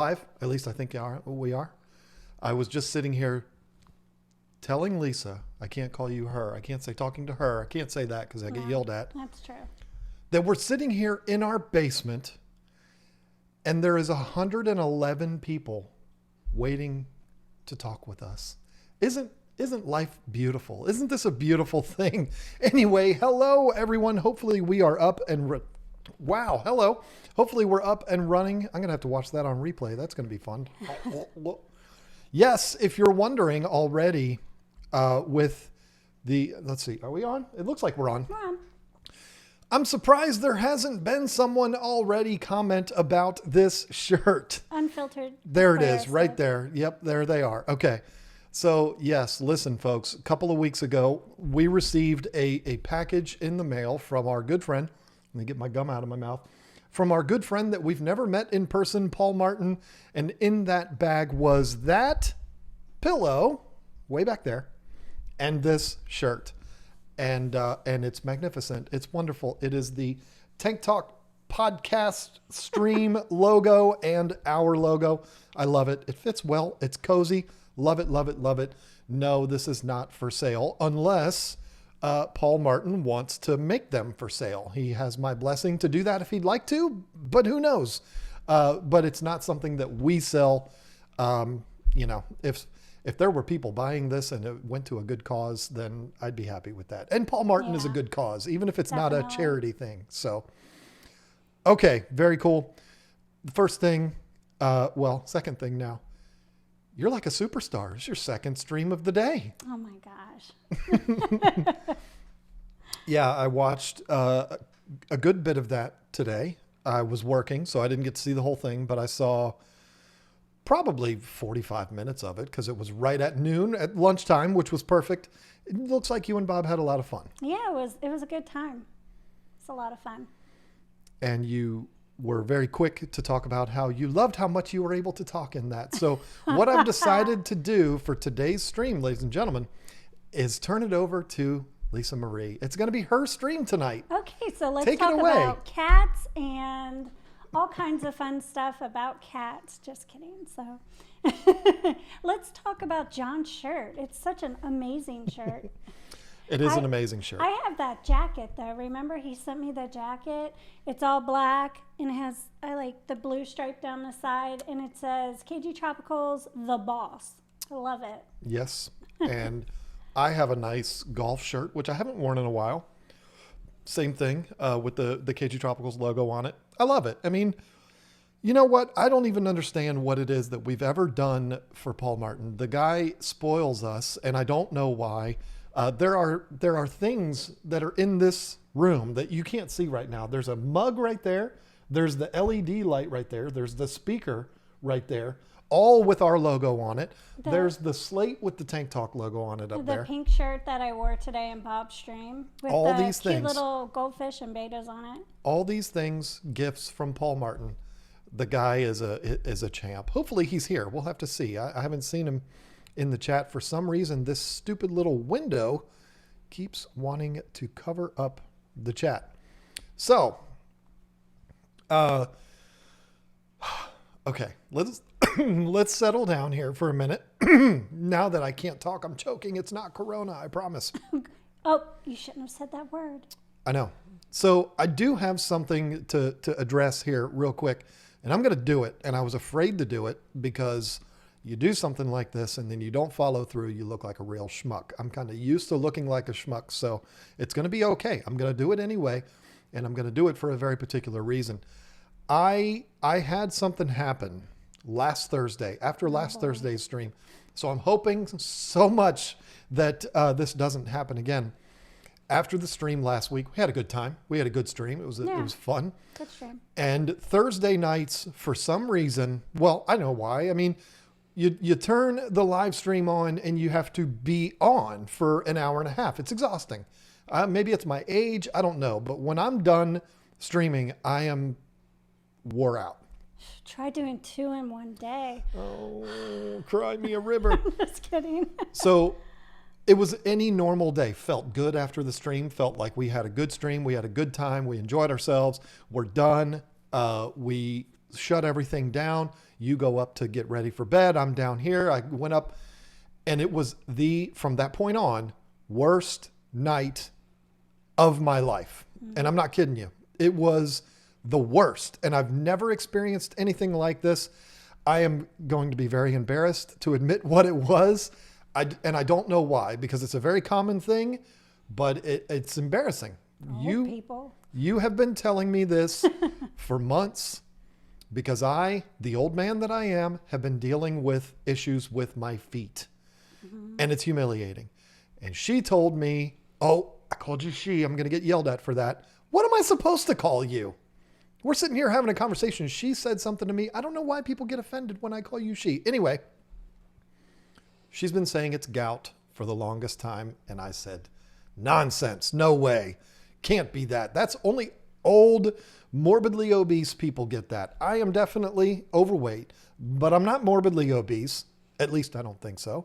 Live, at least I think we are. I was just sitting here telling Lisa, I can't call you her. I can't say talking to her. I can't say that because I get yelled at. That's true. That we're sitting here in our basement and there is 111 people waiting to talk with us. Isn't life beautiful? Isn't this a beautiful thing? Anyway, hello everyone. Hopefully we are up and wow, hello. Hopefully we're up and running. I'm going to have to watch that on replay. That's going to be fun. Yes, if you're wondering already with the, let's see, are we on? It looks like we're on. We're on. I'm surprised there hasn't been someone already comment about this shirt. Unfiltered. There it is, right there. Yep, there they are. Okay. So yes, listen folks, a couple of weeks ago, we received a package in the mail from our good friend. Let me get my gum out of my mouth. From our good friend that we've never met in person, Paul Martin. And in that bag was that pillow way back there and this shirt. And it's magnificent. It's wonderful. It is the Tank Talk podcast stream logo and our logo. I love it. It fits well. It's cozy. Love it, love it, love it. No, this is not for sale unless Paul Martin wants to make them for sale. He has my blessing to do that if he'd like to, but who knows? But it's not something that we sell. If there were people buying this and it went to a good cause, then I'd be happy with that. And Paul Martin is a good cause, even if it's not a charity thing. So, okay, very cool. The first thing, second thing now. You're like a superstar. It's your second stream of the day. Oh my gosh. Yeah, I watched a good bit of that today. I was working, so I didn't get to see the whole thing, but I saw probably 45 minutes of it because it was right at noon at lunchtime, which was perfect. It looks like you and Bob had a lot of fun. Yeah, it was a good time. It's a lot of fun. And you were very quick to talk about how you loved how much you were able to talk in that. So what I've decided to do for today's stream, ladies and gentlemen, is turn it over to Lisa Marie. It's going to be her stream tonight. Okay, so let's Take talk it away. about cats and all kinds of fun stuff about cats. Just kidding. So let's talk about John's shirt. It's such an amazing shirt. It is an amazing shirt. I have that jacket though. Remember he sent me the jacket? It's all black and it has I like the blue stripe down the side and it says KG Tropicals, the boss. I love it. Yes. And I have a nice golf shirt, which I haven't worn in a while. Same thing with the KG Tropicals logo on it. I love it. I mean, you know what? I don't even understand what it is that we've ever done for Paul Martin. The guy spoils us and I don't know why. There are things that are in this room that you can't see right now. There's a mug right there. There's the LED light right there. There's the speaker right there, all with our logo on it. There's the slate with the Tank Talk logo on it up there. The pink shirt that I wore today in Bob's stream with all the these cute things, little goldfish and betas on it. All these things, gifts from Paul Martin. The guy is a champ. Hopefully he's here. We'll have to see. I haven't seen him in the chat. For some reason, this stupid little window keeps wanting to cover up the chat. So, okay, let's settle down here for a minute. Now that I can't talk, I'm choking. It's not Corona, I promise. Oh, you shouldn't have said that word. I know. So I do have something to address here real quick, and I'm going to do it. And I was afraid to do it because you do something like this and then you don't follow through, you look like a real schmuck. I'm kind of used to looking like a schmuck, so it's going to be okay. I'm going to do it anyway, and I'm going to do it for a very particular reason. I had something happen last Thursday, after last Thursday's stream, so I'm hoping so much that this doesn't happen again. After the stream last week, we had a good time. We had a good stream. It was fun. Good stream. And Thursday nights, for some reason, well, I know why. I mean, you turn the live stream on and you have to be on for an hour and a half. It's exhausting. Maybe it's my age. I don't know. But when I'm done streaming, I am wore out. Try doing 2 in one day. Oh, cry me a river. Just kidding. So it was any normal day. Felt good after the stream. Felt like we had a good stream. We had a good time. We enjoyed ourselves. We're done. We shut everything down. You go up to get ready for bed. I'm down here. I went up, and it was from that point on, worst night of my life. And I'm not kidding you. It was the worst. And I've never experienced anything like this. I am going to be very embarrassed to admit what it was. And I don't know why, because it's a very common thing, but it's embarrassing. Old people. You have been telling me this for months, because I, the old man that I am, have been dealing with issues with my feet. And it's humiliating. And she told me, oh, I called you she. I'm going to get yelled at for that. What am I supposed to call you? We're sitting here having a conversation. She said something to me. I don't know why people get offended when I call you she. Anyway, she's been saying it's gout for the longest time. And I said, nonsense. No way. Can't be that. That's only old, morbidly obese people get that. I am definitely overweight, but I'm not morbidly obese. At least I don't think so.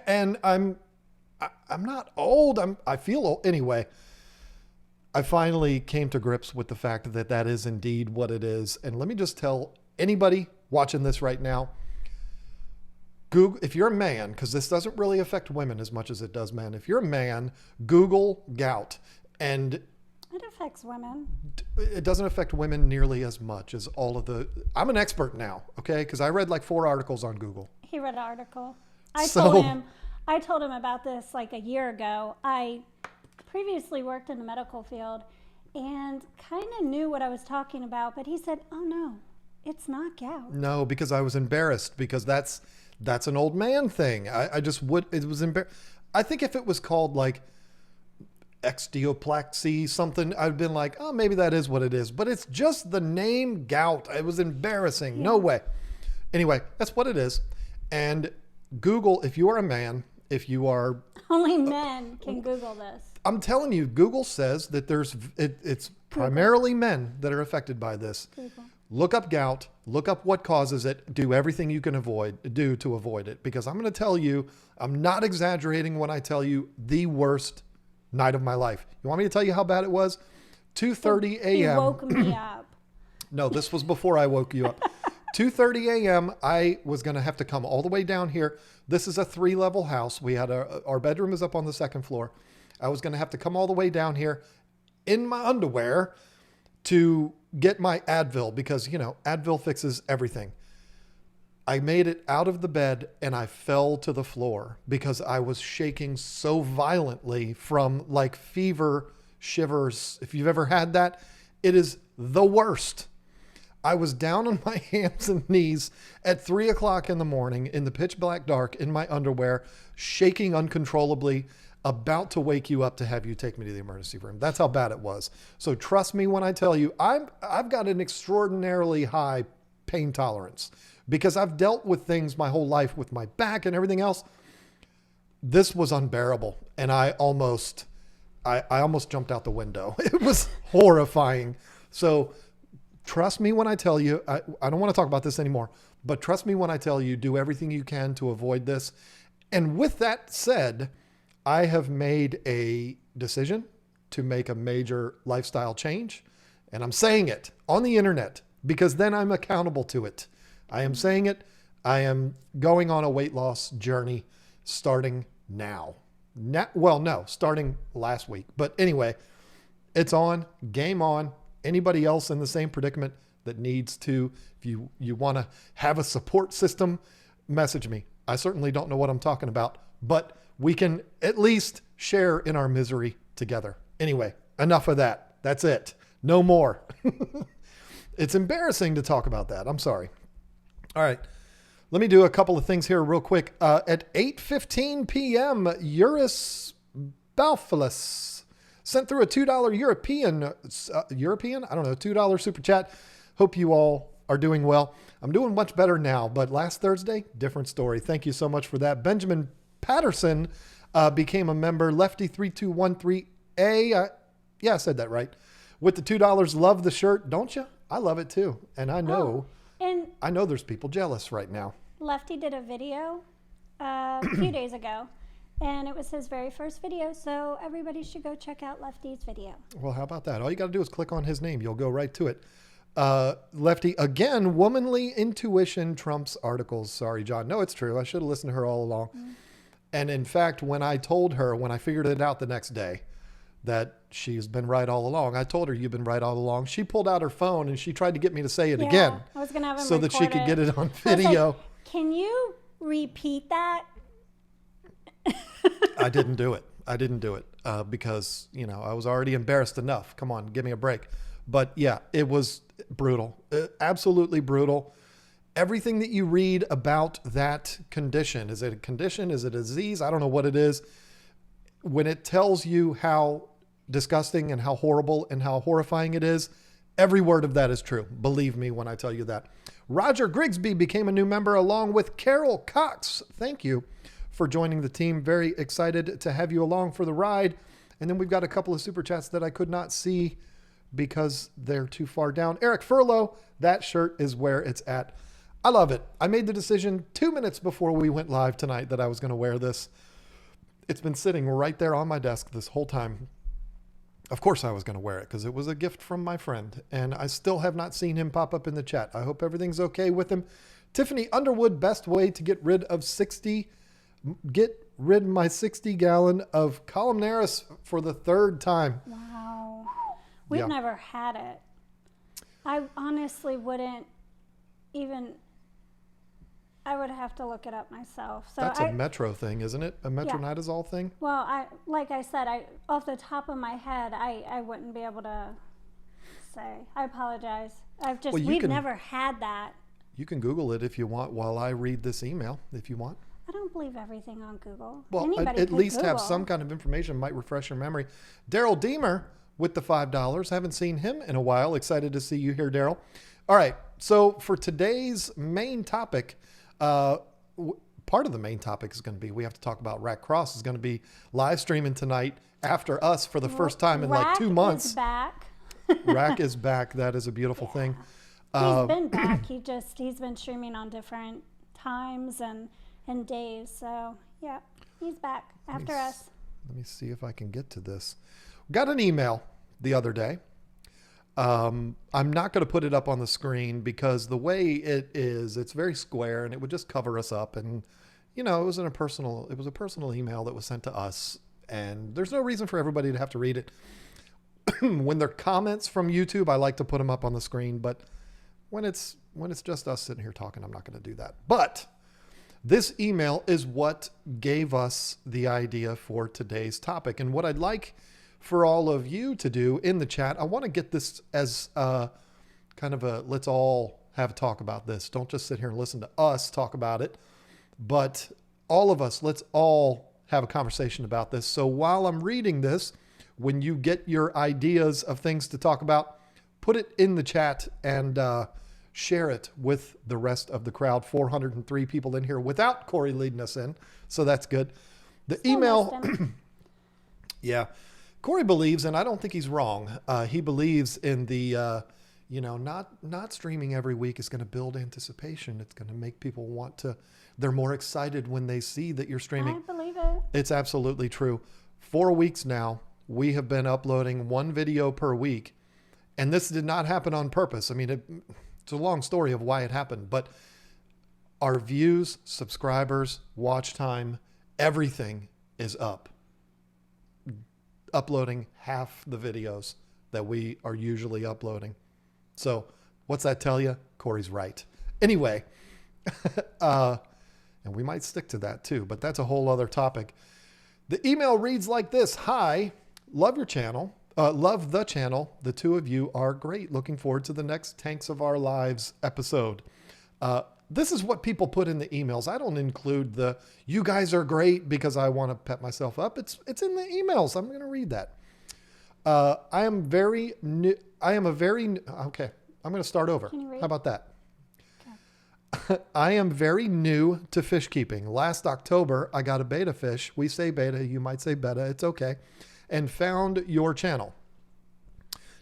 And I'm not old. I feel old. Anyway, I finally came to grips with the fact that that is indeed what it is. And let me just tell anybody watching this right now, Google, if you're a man, because this doesn't really affect women as much as it does men. If you're a man, Google gout. And it affects women. It doesn't affect women nearly as much as all of I'm an expert now, okay? Because I read like 4 articles on Google. He read an article. I told him about this like a year ago. I previously worked in the medical field and kind of knew what I was talking about, but he said, oh no, it's not gout. No, because I was embarrassed, because that's an old man thing. It was embarrassing. I think if it was called like extioplaxy something, I'd been like, oh, maybe that is what it is. But it's just the name gout. It was embarrassing. Yeah. No way. Anyway, that's what it is. And Google, if you are a man, if you are... Only men can Google this. I'm telling you, Google says that it's primarily men that are affected by this. Google. Look up gout, look up what causes it, do everything you can do to avoid it. Because I'm going to tell you, I'm not exaggerating when I tell you the worst night of my life. You want me to tell you how bad it was? 2:30 a.m. He woke me up. No, this was before I woke you up. 2:30 a.m. I was going to have to come all the way down here. This is a 3-level house. We had our bedroom is up on the 2nd floor. I was going to have to come all the way down here in my underwear to get my Advil, because, Advil fixes everything. I made it out of the bed and I fell to the floor because I was shaking so violently from like fever shivers. If you've ever had that, it is the worst. I was down on my hands and knees at 3:00 in the morning in the pitch black dark in my underwear, shaking uncontrollably, about to wake you up to have you take me to the emergency room. That's how bad it was. So trust me when I tell you, I've got an extraordinarily high pain tolerance, because I've dealt with things my whole life with my back and everything else. This was unbearable. And I almost jumped out the window. It was horrifying. So trust me when I tell you, I don't want to talk about this anymore, but trust me when I tell you, do everything you can to avoid this. And with that said, I have made a decision to make a major lifestyle change. And I'm saying it on the internet, because then I'm accountable to it. I am saying it. I am going on a weight loss journey starting now. Starting last week. But anyway, it's on, game on. Anybody else in the same predicament that needs to, if you want to have a support system, message me. I certainly don't know what I'm talking about, but we can at least share in our misery together. Anyway, enough of that. That's it. No more. It's embarrassing to talk about that. I'm sorry. All right. Let me do a couple of things here real quick. At 8:15 p.m., Eurus Balfilus sent through a $2 European, I don't know, $2 super chat. Hope you all are doing well. I'm doing much better now, but last Thursday, different story. Thank you so much for that. Benjamin Patterson became a member, Lefty3213A. Yeah, I said that right. With the $2, love the shirt, don't you? I love it too. And I know, I know there's people jealous right now. Lefty did a video a few days ago, and it was his very first video. So everybody should go check out Lefty's video. Well, how about that? All you got to do is click on his name. You'll go right to it. Lefty, again, womanly intuition trumps articles. Sorry, John. No, it's true. I should have listened to her all along. And in fact, when I figured it out the next day that she's been right all along, I told her, you've been right all along. She pulled out her phone and she tried to get me to say it again. I was gonna have him so that she could get it on video. Like, can you repeat that? I didn't do it. Because, I was already embarrassed enough. Come on, give me a break. But yeah, it was brutal. Absolutely brutal. Everything that you read about that condition, is it a condition? Is it a disease? I don't know what it is. When it tells you how disgusting and how horrible and how horrifying it is, every word of that is true. Believe me when I tell you that. Roger Grigsby became a new member along with Carol Cox. Thank you for joining the team. Very excited to have you along for the ride. And then we've got a couple of super chats that I could not see because they're too far down. Eric Furlow, that shirt is where it's at. I love it. I made the decision 2 minutes before we went live tonight that I was going to wear this. It's been sitting right there on my desk this whole time. Of course I was going to wear it because it was a gift from my friend, and I still have not seen him pop up in the chat. I hope everything's okay with him. Tiffany Underwood, best way to get rid of my 60-gallon of columnaris for the third time. Wow. We've never had it. I honestly wouldn't even... I would have to look it up myself. So that's a Metro thing, isn't it? A metronidazole thing? Well, like I said, off the top of my head, I wouldn't be able to say. I apologize. We've never had that. You can Google it if you want while I read this email, if you want. I don't believe everything on Google. Well, at least have some kind of information, might refresh your memory. Daryl Deemer with the $5. Haven't seen him in a while. Excited to see you here, Daryl. All right. So for today's main topic, part of the main topic is going to be, we have to talk about Rack Cross is going to be live streaming tonight after us for the first time in like 2 months. Rack is back. That is a beautiful thing. He's been back. He's been streaming on different times and days. So yeah, he's back after us. Let me see if I can get to this. Got an email the other day. I'm not going to put it up on the screen because the way it is, it's very square and it would just cover us up. And, it was a personal email that was sent to us, and there's no reason for everybody to have to read it. When they're comments from YouTube, I like to put them up on the screen, but when it's just us sitting here talking, I'm not going to do that. But this email is what gave us the idea for today's topic. And what I'd like for all of you to do in the chat, I want to get this as kind of a, let's all have a talk about this. Don't just sit here and listen to us talk about it, but all of us, let's all have a conversation about this. So while I'm reading this, when you get your ideas of things to talk about, put it in the chat and share it with the rest of the crowd. 403 people in here without Corey leading us in. So that's good. The email, yeah. Corey believes, and I don't think he's wrong. He believes in the, not streaming every week is going to build anticipation. It's going to make people they're more excited when they see that you're streaming. I believe it. It's absolutely true. 4 weeks now, we have been uploading 1 video per week. And this did not happen on purpose. I mean, it's a long story of why it happened, but our views, subscribers, watch time, everything is up. Uploading half the videos that we are usually uploading. So what's that tell you? Corey's right. Anyway, and we might stick to that too, but that's a whole other topic. The email reads like this. Hi, love your channel. Love the channel. The two of you are great. Looking forward to the next Tanks of Our Lives episode. This is what people put in the emails. I don't include you guys are great because I want to pep myself up. It's in the emails. I'm going to read that. I am very new. Okay. I'm going to start over. How about that? Okay. I am very new to fish keeping. Last October, I got a beta fish. We say beta. You might say beta. It's okay. And found your channel.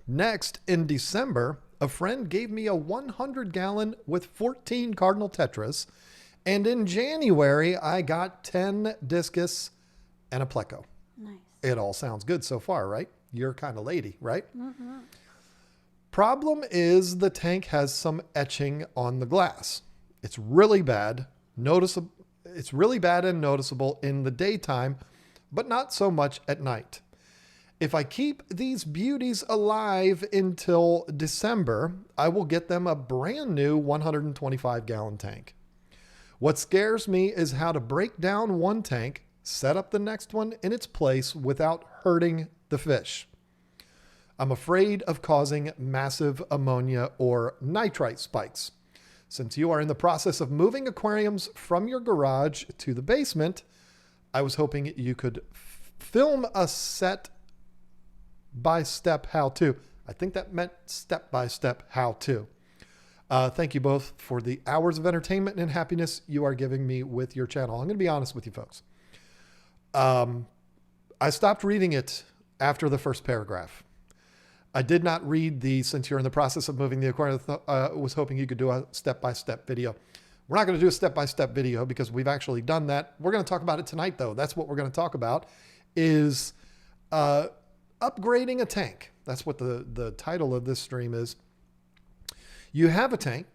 Next, in December, a friend gave me a 100-gallon with 14 cardinal tetras. And in January, I got 10 discus and a pleco. Nice. It all sounds good so far, right? You're kind of lady, right? Mm-hmm. Problem is the tank has some etching on the glass. It's really bad. It's really bad and noticeable in the daytime, but not so much at night. If I keep these beauties alive until December, I will get them a brand new 125 gallon tank. What scares me is how to break down one tank, set up the next one in its place without hurting the fish. I'm afraid of causing massive ammonia or nitrite spikes. Since you are in the process of moving aquariums from your garage to the basement, I was hoping you could film a step-by-step how-to. I think that meant step-by-step how-to. Thank you both for the hours of entertainment and happiness you are giving me with your channel. I'm going to be honest with you folks. I stopped reading it after the first paragraph. I did not read since you're in the process of moving the aquarium, was hoping you could do a step-by-step video. We're not going to do a step-by-step video because we've actually done that. We're going to talk about it tonight, though. That's what we're going to talk about, is upgrading a tank. That's what the title of this stream is. You have a tank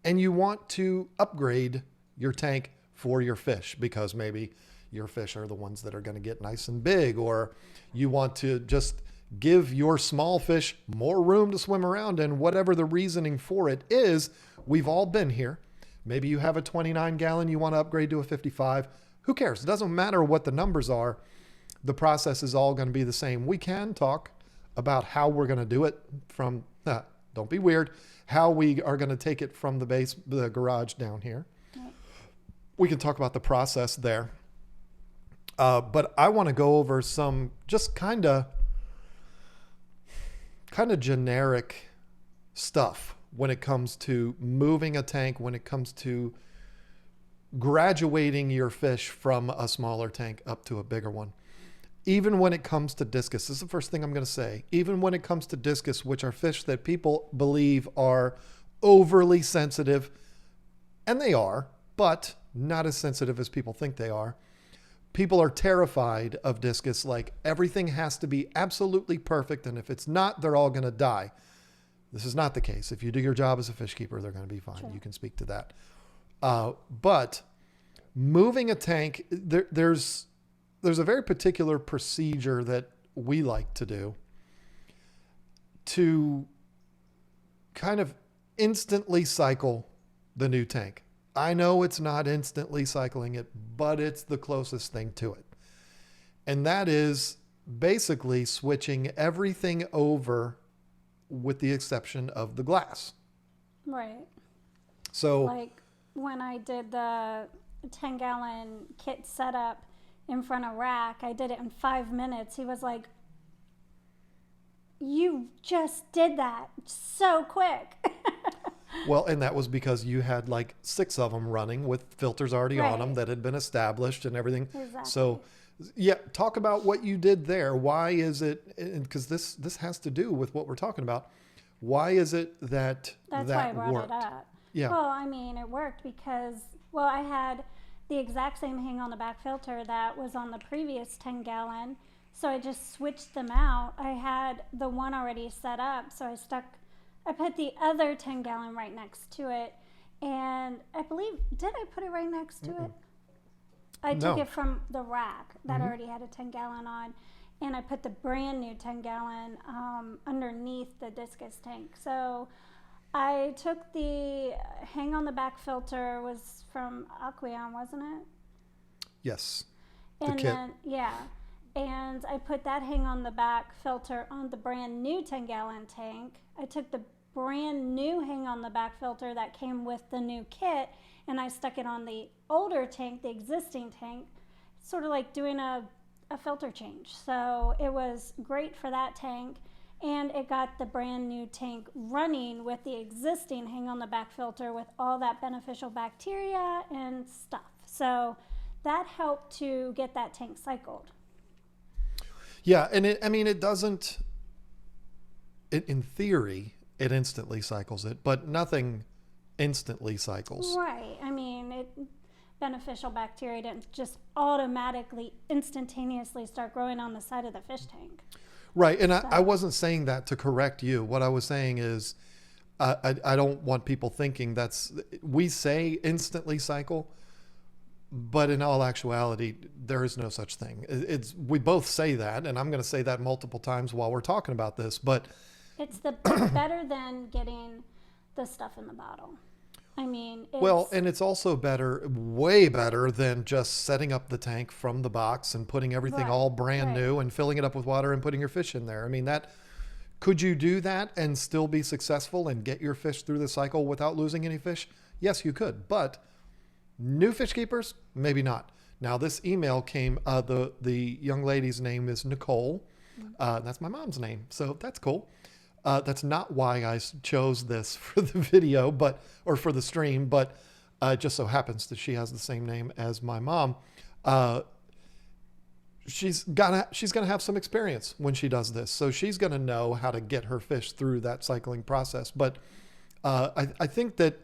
and you want to upgrade your tank for your fish because maybe your fish are the ones that are going to get nice and big, or you want to just give your small fish more room to swim around in. Whatever the reasoning for it is, we've all been here. Maybe you have a 29 gallon, you want to upgrade to a 55. Who cares? It doesn't matter what the numbers are. The process is all going to be the same. We can talk about how we're going to do it from, don't be weird, how we are going to take it from the garage down here. Right. We can talk about the process there. But I want to go over some just kind of generic stuff when it comes to moving a tank, when it comes to graduating your fish from a smaller tank up to a bigger one. Even when it comes to discus, this is the first thing I'm going to say. Even when it comes to discus, which are fish that people believe are overly sensitive, and they are, but not as sensitive as people think they are. People are terrified of discus, like everything has to be absolutely perfect, and if it's not, they're all going to die. This is not the case. If you do your job as a fish keeper, they're going to be fine. Sure. You can speak to that. But moving a tank, there's a very particular procedure that we like to do to kind of instantly cycle the new tank. I know it's not instantly cycling it, but it's the closest thing to it. And that is basically switching everything over with the exception of the glass. Right. So like when I did the 10-gallon kit setup in front of rack, I did it in 5 minutes. He was like, "You just did that so quick." Well, and that was because you had like 6 of them running with filters already on them that had been established and everything. Exactly. So yeah, talk about what you did there. Why is it, because this has to do with what we're talking about. Why is it that That's why I brought it up. Yeah. Well, I mean, it worked because, well, I had the exact same hang on the back filter that was on the previous 10-gallon. So I just switched them out. I had the one already set up. So I put the other 10-gallon right next to it. And I believe, did I put it right next to it? I took it from the rack that already had a 10-gallon on. And I put the brand new 10-gallon underneath the discus tank. So I took the hang on the back filter, was from Aquarium, wasn't it? Yes. And then, yeah. And I put that hang on the back filter on the brand new 10-gallon tank. I took the brand new hang on the back filter that came with the new kit, and I stuck it on the older tank, the existing tank, sort of like doing a filter change. So it was great for that tank, and it got the brand new tank running with the existing hang on the back filter with all that beneficial bacteria and stuff. So that helped to get that tank cycled. Yeah, and it doesn't, in theory, it instantly cycles it, but nothing instantly cycles. Right. I mean, beneficial bacteria didn't just automatically, instantaneously start growing on the side of the fish tank. Right. And I So, wasn't saying that to correct you. What I was saying is, I don't want people thinking we say instantly cycle, but in all actuality, there is no such thing. We both say that, and I'm going to say that multiple times while we're talking about this, but it's better than getting the stuff in the bottle. I mean, and it's also better, way better than just setting up the tank from the box and putting everything Right, all brand right. new and filling it up with water and putting your fish in there. I mean, could you do that and still be successful and get your fish through the cycle without losing any fish? Yes, you could. But new fish keepers, maybe not. Now, this email came, the young lady's name is Nicole. That's my mom's name, so that's cool. That's not why I chose this for the video, or for the stream, but it just so happens that she has the same name as my mom. She's gonna have some experience when she does this, so she's gonna know how to get her fish through that cycling process. But I think that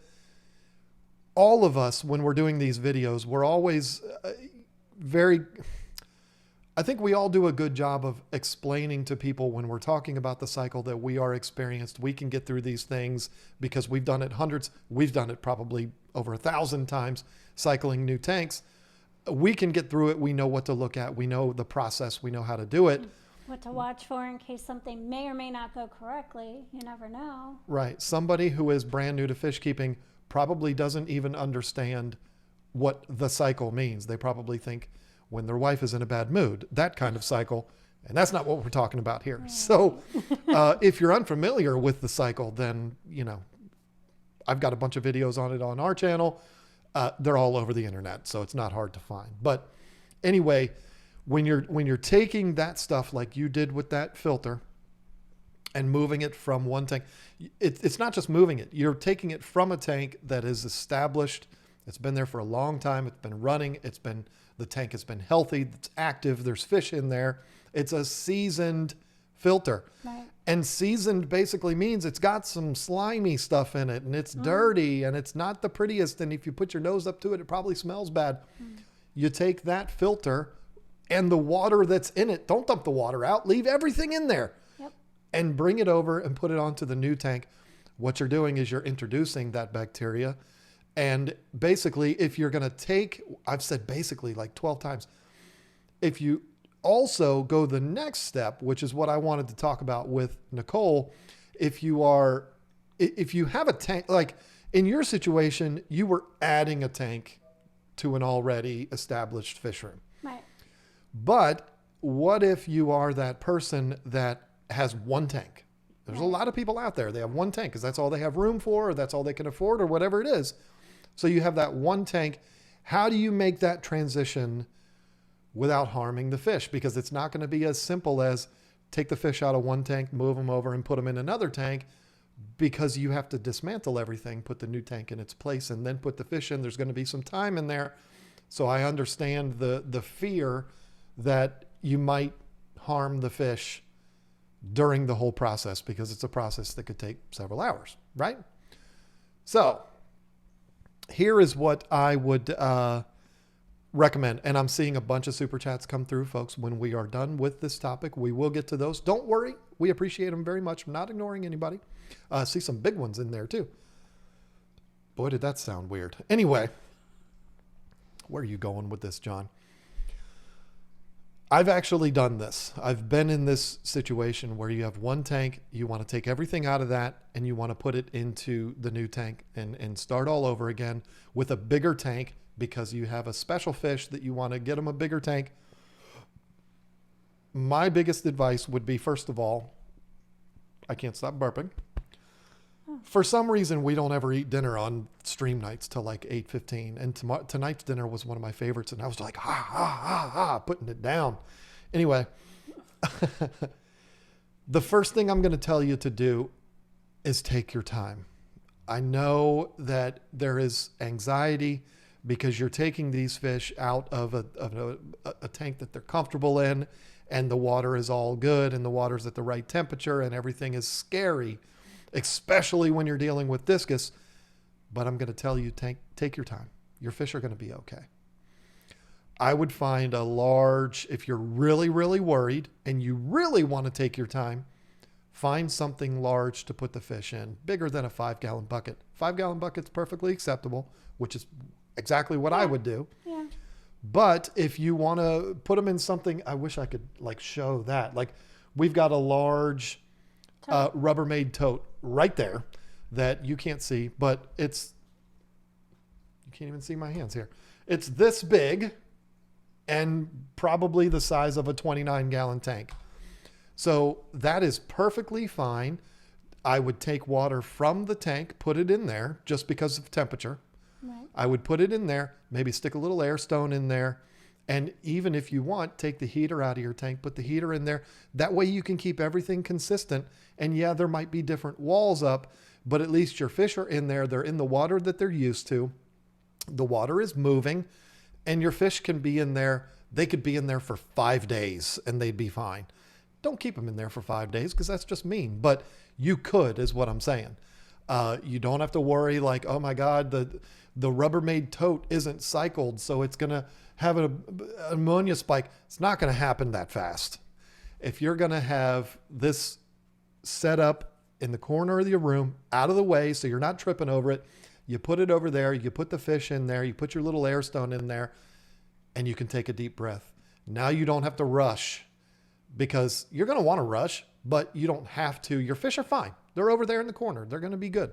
all of us, when we're doing these videos, we're always I think we all do a good job of explaining to people when we're talking about the cycle that we are experienced. We can get through these things because we've done it hundreds. We've done it probably over 1,000 times cycling new tanks. We can get through it. We know what to look at. We know the process. We know how to do it. What to watch for in case something may or may not go correctly. You never know. Right. Somebody who is brand new to fish keeping probably doesn't even understand what the cycle means. They probably think when their wife is in a bad mood, that kind of cycle. And that's not what we're talking about here. Right. So if you're unfamiliar with the cycle, then, I've got a bunch of videos on it on our channel. They're all over the internet, so it's not hard to find. But anyway, when you're taking that stuff like you did with that filter and moving it from one tank, it's not just moving it. You're taking it from a tank that is established. It's been there for a long time. It's been running. The tank has been healthy. It's active. There's fish in there. It's a seasoned filter. Right. And seasoned basically means it's got some slimy stuff in it and it's dirty and it's not the prettiest. And if you put your nose up to it, it probably smells bad. You take that filter and the water that's in it, don't dump the water out, leave everything in there. Yep. And bring it over and put it onto the new tank. What you're doing is you're introducing that bacteria. And basically, if you're going to I've said basically like 12 times, if you also go the next step, which is what I wanted to talk about with Nicole, if you have a tank, like in your situation, you were adding a tank to an already established fish room. Right. But what if you are that person that has one tank? There's a lot of people out there. They have one tank because that's all they have room for, or that's all they can afford, or whatever it is. So you have that one tank. How do you make that transition without harming the fish? Because it's not going to be as simple as take the fish out of one tank, move them over and put them in another tank, because you have to dismantle everything, put the new tank in its place, and then put the fish in. There's going to be some time in there. So I understand the fear that you might harm the fish during the whole process, because it's a process that could take several hours, right? So here is what I would recommend. And I'm seeing a bunch of super chats come through, folks. When we are done with this topic, we will get to those. Don't worry. We appreciate them very much. I'm not ignoring anybody. See some big ones in there too. Boy, did that sound weird. Anyway, where are you going with this, John? I've actually done this. I've been in this situation where you have one tank, you want to take everything out of that, and you want to put it into the new tank and start all over again with a bigger tank, because you have a special fish that you want to get them a bigger tank. My biggest advice would be, first of all, I can't stop burping. For some reason, we don't ever eat dinner on stream nights till like 8:15. And tonight's dinner was one of my favorites. And I was like, putting it down. Anyway, the first thing I'm going to tell you to do is take your time. I know that there is anxiety because you're taking these fish out of a tank that they're comfortable in, and the water is all good and the water's at the right temperature and everything is scary, especially when you're dealing with discus. But I'm going to tell you, take your time. Your fish are going to be okay. I would find a large, if you're really, really worried and you really want to take your time, find something large to put the fish in, bigger than a 5-gallon bucket. 5-gallon bucket's perfectly acceptable, which is exactly what I would do. Yeah. But if you want to put them in something, I wish I could like show that. Like we've got a large Rubbermaid tote right there that you can't see, but you can't even see my hands here. It's this big and probably the size of a 29-gallon tank. So that is perfectly fine. I would take water from the tank, put it in there just because of temperature. Right. I would put it in there, maybe stick a little air stone in there. And even if you want, take the heater out of your tank, put the heater in there. That way you can keep everything consistent. And yeah, there might be different walls up, but at least your fish are in there. They're in the water that they're used to. The water is moving and your fish can be in there. They could be in there for 5 days and they'd be fine. Don't keep them in there for 5 days because that's just mean, but you could is what I'm saying. You don't have to worry like, oh my God, the Rubbermaid tote isn't cycled, so it's going to have an ammonia spike. It's not going to happen that fast. If you're going to have this set up in the corner of your room, out of the way, so you're not tripping over it, you put it over there, you put the fish in there, you put your little air stone in there, and you can take a deep breath. Now you don't have to rush because you're going to want to rush, but you don't have to. Your fish are fine. They're over there in the corner. They're going to be good.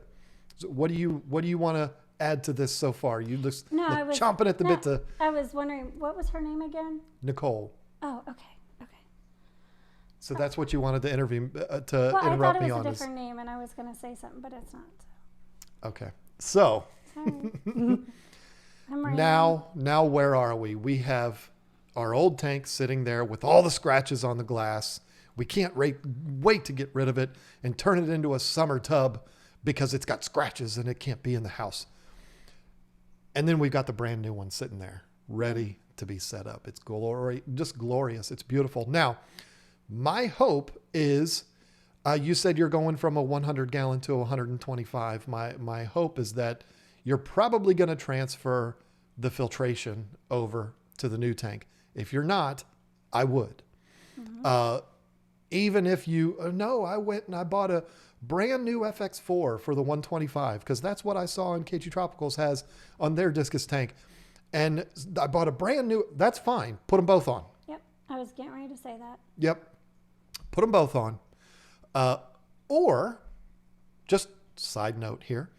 So what do you want to add to this so far? You just chomping at the bit to. I was wondering, what was her name again? Nicole. Oh, okay. So that's what you wanted to interrupt me on. I thought it was a different name, and I was going to say something, but it's not. Okay. So Sorry. now where are we? We have our old tank sitting there with all the scratches on the glass. We can't wait to get rid of it and turn it into a summer tub because it's got scratches and it can't be in the house. And then we've got the brand new one sitting there ready to be set up. It's just glorious. It's beautiful. Now, my hope is, you said you're going from a 100-gallon to a 125. My hope is that you're probably going to transfer the filtration over to the new tank. If you're not, I would. Mm-hmm. Even if I went and I bought a brand new FX4 for the 125 because that's what I saw in KG Tropicals has on their discus tank. And I bought a brand new, that's fine. Put them both on. Yep. I was getting ready to say that. Yep. Put them both on. Or just side note here,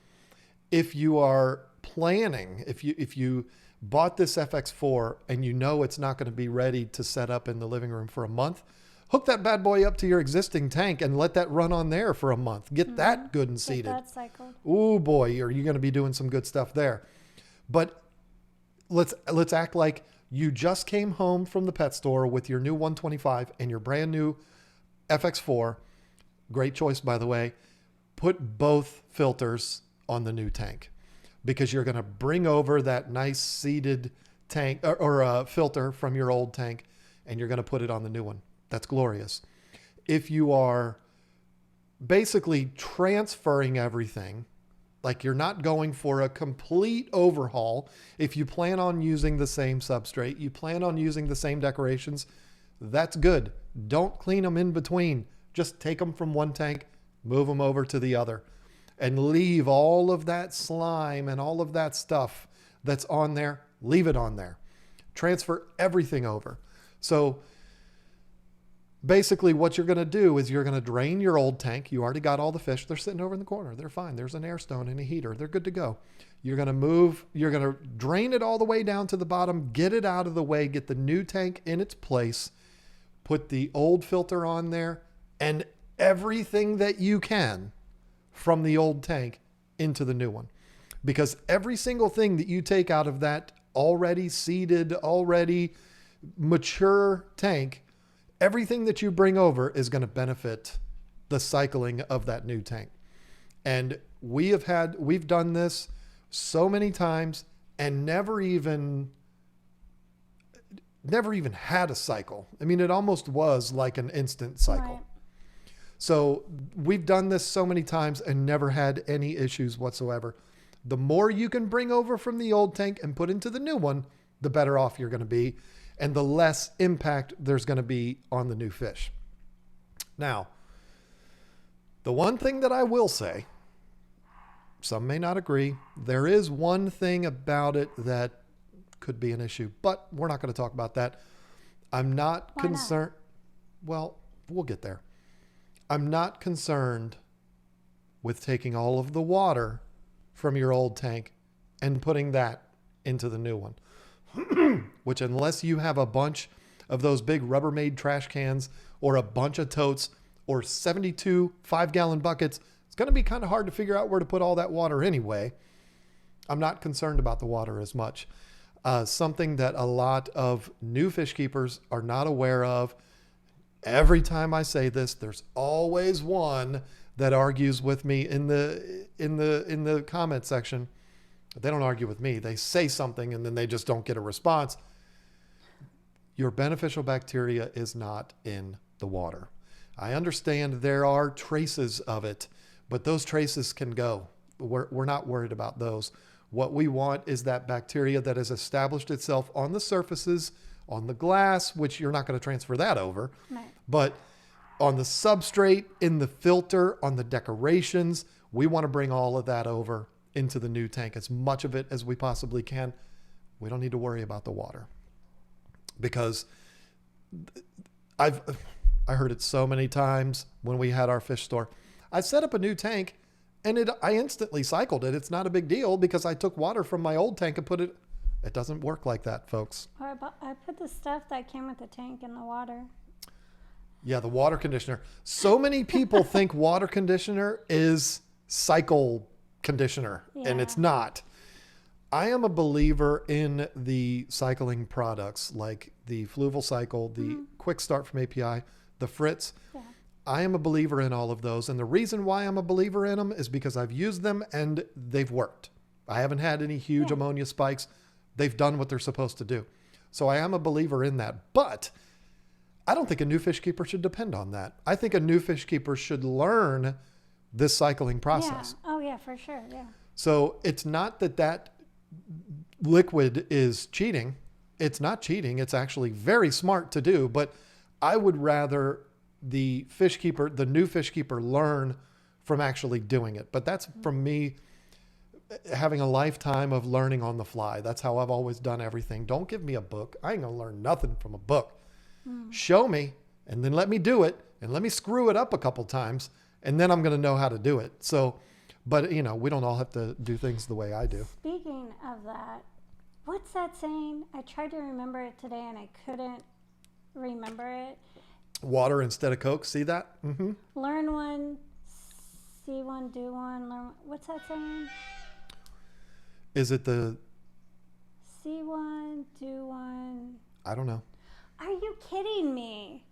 if you are planning, if you bought this FX4 and you know it's not going to be ready to set up in the living room for a month, hook that bad boy up to your existing tank and let that run on there for a month. Get that good and seated. Get that cycled. Oh boy, are you going to be doing some good stuff there. But let's act like you just came home from the pet store with your new 125 and your brand new FX4. Great choice, by the way. Put both filters on the new tank because you're going to bring over that nice seated tank or filter from your old tank and you're going to put it on the new one. That's glorious. If you are basically transferring everything, like you're not going for a complete overhaul, if you plan on using the same substrate, you plan on using the same decorations, that's good. Don't clean them in between. Just take them from one tank, move them over to the other, and leave all of that slime and all of that stuff that's on there, leave it on there. Transfer everything over. So basically what you're going to do is you're going to drain your old tank. You already got all the fish. They're sitting over in the corner. They're fine. There's an air stone and a heater. They're good to go. You're going to drain it all the way down to the bottom, get it out of the way, get the new tank in its place, put the old filter on there, and everything that you can from the old tank into the new one. Because every single thing that you take out of that already seeded, already mature tank, everything that you bring over is going to benefit the cycling of that new tank. And we've done this so many times and never even had a cycle. I mean, it almost was like an instant cycle. Right. So we've done this so many times and never had any issues whatsoever. The more you can bring over from the old tank and put into the new one, the better off you're going to be and the less impact there's going to be on the new fish. Now, the one thing that I will say, some may not agree, there is one thing about it that could be an issue, but we're not going to talk about that. I'm not concerned. Well, we'll get there. I'm not concerned with taking all of the water from your old tank and putting that into the new one, which unless you have a bunch of those big Rubbermaid trash cans or a bunch of totes or 72 5-gallon buckets, it's going to be kind of hard to figure out where to put all that water anyway. I'm not concerned about the water as much. Something that a lot of new fish keepers are not aware of. Every time I say this, there's always one that argues with me in the comment section. They don't argue with me. They say something and then they just don't get a response. Your beneficial bacteria is not in the water. I understand there are traces of it, but those traces can go. We're not worried about those. What we want is that bacteria that has established itself on the surfaces, on the glass, which you're not going to transfer that over, Right. but on the substrate, in the filter, on the decorations, we want to bring all of that over into the new tank, as much of it as we possibly can. We don't need to worry about the water, because I heard it so many times when we had our fish store. I set up a new tank and I instantly cycled it. It's not a big deal because I took water from my old tank and put it. It doesn't work like that, folks. Or I put the stuff that came with the tank in the water. Yeah, the water conditioner. So many people think water conditioner is cycle conditioner, and it's not. I am a believer in the cycling products like the Fluval Cycle, the Quick Start from API, the Fritz. Yeah. I am a believer in all of those. And the reason why I'm a believer in them is because I've used them and they've worked. I haven't had any huge ammonia spikes. They've done what they're supposed to do. So I am a believer in that. But I don't think a new fish keeper should depend on that. I think a new fish keeper should learn this cycling process. Yeah. Oh, yeah, for sure. Yeah. So it's not that liquid is cheating. It's not cheating. It's actually very smart to do. But I would rather the fish keeper, the new fish keeper, learn from actually doing it. But that's from me having a lifetime of learning on the fly. That's how I've always done everything. Don't give me a book. I ain't gonna learn nothing from a book. Show me and then let me do it and let me screw it up a couple times and then I'm gonna know how to do it. So, but we don't all have to do things the way I do. Speaking of that, what's that saying? I tried to remember it today and I couldn't remember it. Water instead of Coke. See that? Mm-hmm. Learn one, see one, do one. Learn. What's that saying? Is it the? See one, do one. I don't know. Are you kidding me?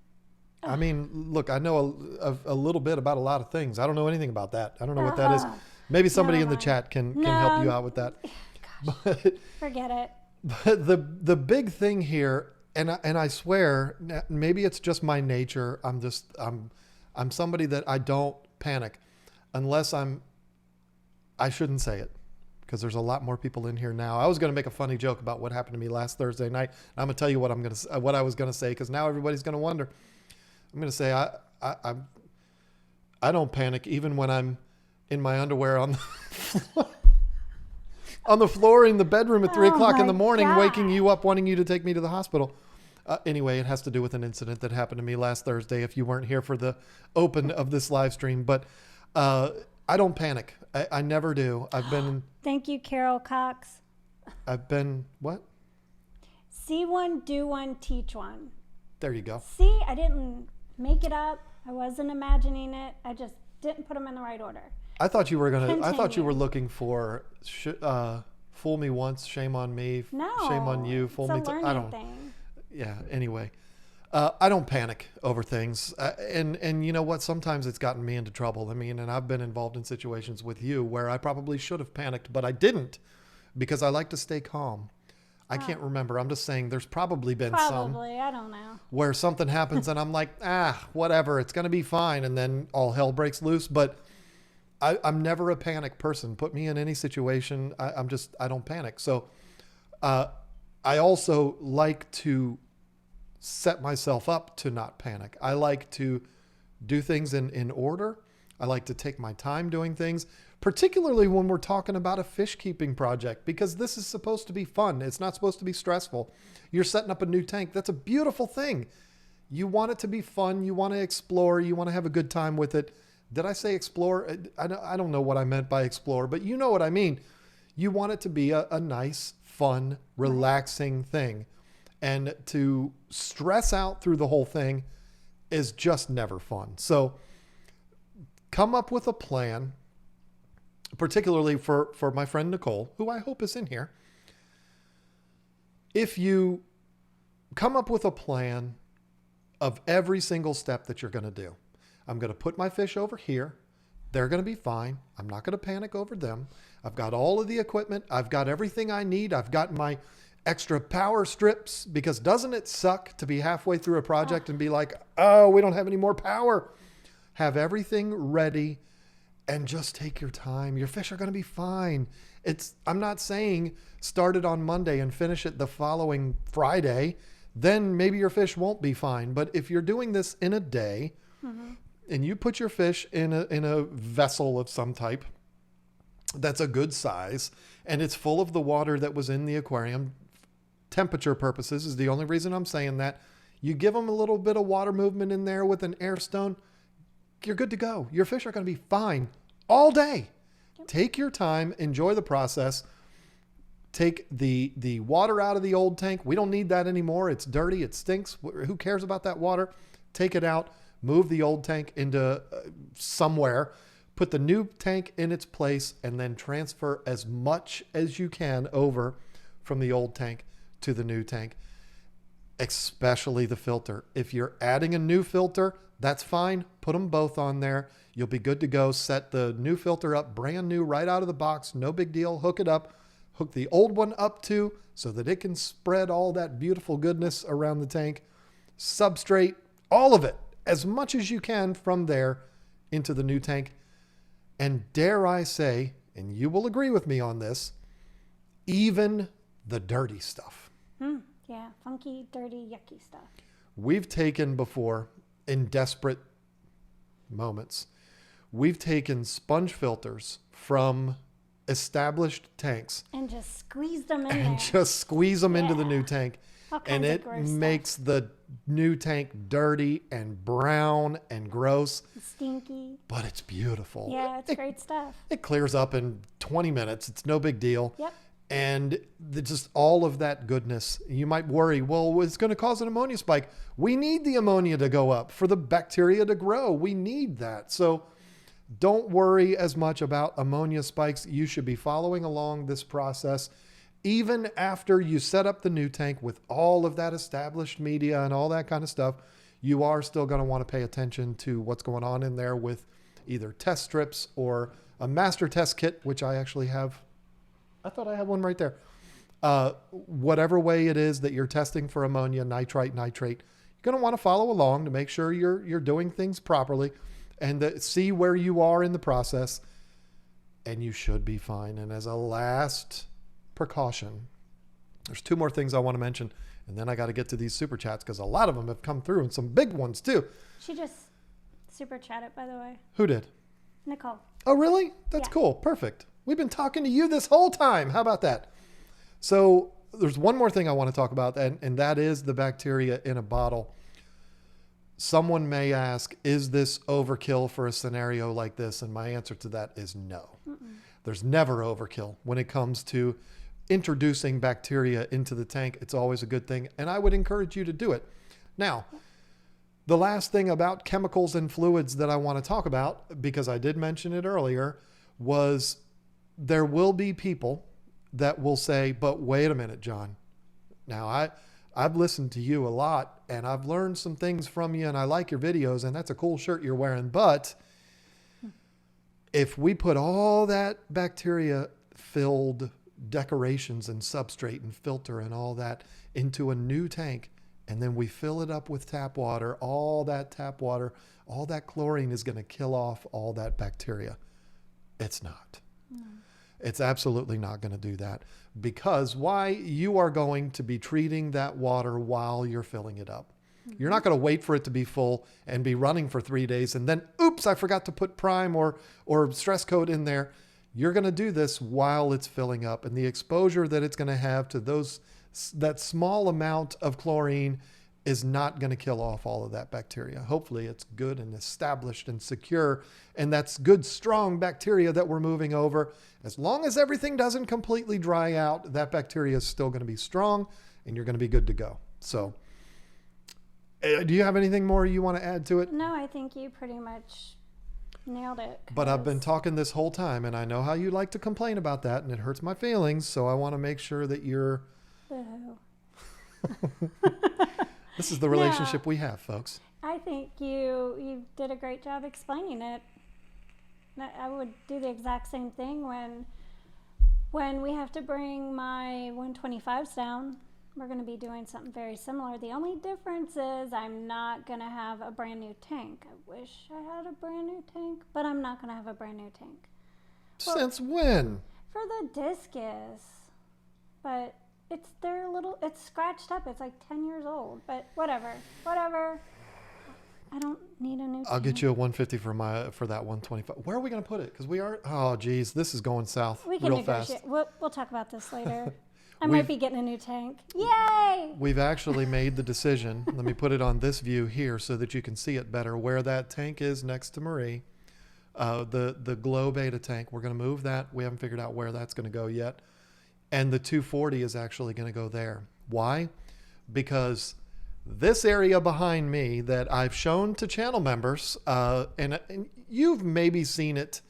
I mean, look, I know a little bit about a lot of things. I don't know anything about that. I don't know what that is. Maybe somebody in the chat can help you out with that. Gosh, But, forget it. but the big thing here, and I swear, maybe it's just my nature. I'm somebody that I don't panic unless I shouldn't say it because there's a lot more people in here now. I was going to make a funny joke about what happened to me last Thursday night. I'm going to tell you what I was going to say because now everybody's going to wonder. I'm going to say I don't panic even when I'm in my underwear on the floor. On the floor in the bedroom at 3 o'clock in the morning, waking you up, wanting you to take me to the hospital. Anyway, it has to do with an incident that happened to me last Thursday if you weren't here for the open of this live stream. But I don't panic. I never do. I've been... Thank you, Carol Cox. I've been... What? See one, do one, teach one. There you go. See, I didn't make it up. I wasn't imagining it. I just didn't put them in the right order. I thought you were gonna. I thought you Continue. were looking for fool me once, shame on me. No. Shame on you. Fool it's me. a learning I don't. thing. Yeah. Anyway, I don't panic over things, and you know what? Sometimes it's gotten me into trouble. I mean, and I've been involved in situations with you where I probably should have panicked, but I didn't because I like to stay calm. I can't remember. I'm just saying there's probably been some Probably. I don't know. where something happens and I'm like, whatever, it's going to be fine. And then all hell breaks loose. But I'm never a panic person. Put me in any situation. I don't panic. So I also like to set myself up to not panic. I like to do things in order. I like to take my time doing things, particularly when we're talking about a fish keeping project, because this is supposed to be fun. It's not supposed to be stressful. You're setting up a new tank. That's a beautiful thing. You want it to be fun. You want to explore. You want to have a good time with it. Did I say explore? I don't know what I meant by explore, but you know what I mean. You want it to be a nice, fun, relaxing thing. And to stress out through the whole thing is just never fun. So come up with a plan, particularly for my friend Nicole, who I hope is in here. If you come up with a plan of every single step that you're going to do. I'm going to put my fish over here. They're going to be fine. I'm not going to panic over them. I've got all of the equipment. I've got everything I need. I've got my extra power strips, because doesn't it suck to be halfway through a project and be like, oh, we don't have any more power? Have everything ready and just take your time. Your fish are going to be fine. I'm not saying start it on Monday and finish it the following Friday. Then maybe your fish won't be fine. But if you're doing this in a day, and you put your fish in a vessel of some type that's a good size, and it's full of the water that was in the aquarium, temperature purposes is the only reason I'm saying that. You give them a little bit of water movement in there with an air stone, you're good to go. Your fish are going to be fine all day. Take your time, enjoy the process. Take the water out of the old tank. We don't need that anymore. It's dirty. It stinks. Who cares about that water? Take it out. Move the old tank into somewhere. Put the new tank in its place, and then transfer as much as you can over from the old tank to the new tank, especially the filter. If you're adding a new filter, that's fine. Put them both on there. You'll be good to go. Set the new filter up brand new right out of the box. No big deal. Hook it up. Hook the old one up too, so that it can spread all that beautiful goodness around the tank. Substrate, all of it, as much as you can from there into the new tank. And dare I say, and you will agree with me on this, even the dirty stuff. Yeah, funky, dirty, yucky stuff. We've taken before, in desperate moments, we've taken sponge filters from established tanks and just squeeze them in and there. just squeeze them into the new tank. And it makes the new tank dirty and brown and gross. Stinky. But it's beautiful. Yeah, it's great stuff. It clears up in 20 minutes. It's no big deal. Yep. And just all of that goodness. You might worry, well, it's going to cause an ammonia spike. We need the ammonia to go up for the bacteria to grow. We need that. So don't worry as much about ammonia spikes. You should be following along this process. Even after you set up the new tank with all of that established media and all that kind of stuff, you are still going to want to pay attention to what's going on in there with either test strips or a master test kit, which I actually have. I thought I had one right there. Whatever way it is that you're testing for ammonia, nitrite, nitrate, you're going to want to follow along to make sure you're doing things properly and see where you are in the process, and you should be fine. And as a last precaution, there's two more things I want to mention, and then I got to get to these super chats because a lot of them have come through and some big ones too. She just super chatted, by the way. Who did? Nicole. Oh, really? That's cool. Perfect. We've been talking to you this whole time. How about that? So there's one more thing I want to talk about, and that is the bacteria in a bottle. Someone may ask, is this overkill for a scenario like this? And my answer to that is no. There's never overkill when it comes to introducing bacteria into the tank. It's always a good thing, and I would encourage you to do it. Now, the last thing about chemicals and fluids that I want to talk about, because I did mention it earlier, was there will be people that will say, but wait a minute, John. Now, I've listened to you a lot, and I've learned some things from you, and I like your videos, and that's a cool shirt you're wearing, but if we put all that bacteria-filled decorations and substrate and filter and all that into a new tank, and then we fill it up with tap water, all that chlorine is going to kill off all that bacteria. It's not. No. It's absolutely not going to do that, because why? You are going to be treating that water while you're filling it up. You're not going to wait for it to be full and be running for 3 days and then, oops, I forgot to put prime or stress coat in there. You're going to do this while it's filling up, and the exposure that it's going to have to that small amount of chlorine is not going to kill off all of that bacteria. Hopefully it's good and established and secure, and that's good, strong bacteria that we're moving over. As long as everything doesn't completely dry out, that bacteria is still going to be strong, and you're going to be good to go. So do you have anything more you want to add to it? No, I think you pretty much nailed it. But I've been talking this whole time, and I know how you like to complain about that, and it hurts my feelings, so I want to make sure that you're... Boo. This is the relationship we have, folks. I think you did a great job explaining it. I would do the exact same thing when we have to bring my 125s down. We're going to be doing something very similar. The only difference is I'm not going to have a brand new tank. I wish I had a brand new tank, but I'm not going to have a brand new tank. Since when? For the discus. But it's scratched up. It's like 10 years old, but whatever. I don't need a new tank. I'll get you a 150 for that 125. Where are we going to put it? Because we are, oh geez, this is going south We can real negotiate. fast. We'll talk about this later. I might be getting a new tank. Yay! We've actually made the decision. Let me put it on this view here so that you can see it better. Where that tank is next to Marie, the Glow Beta tank, we're going to move that. We haven't figured out where that's going to go yet. And the 240 is actually going to go there. Why? Because this area behind me that I've shown to channel members, and you've maybe seen it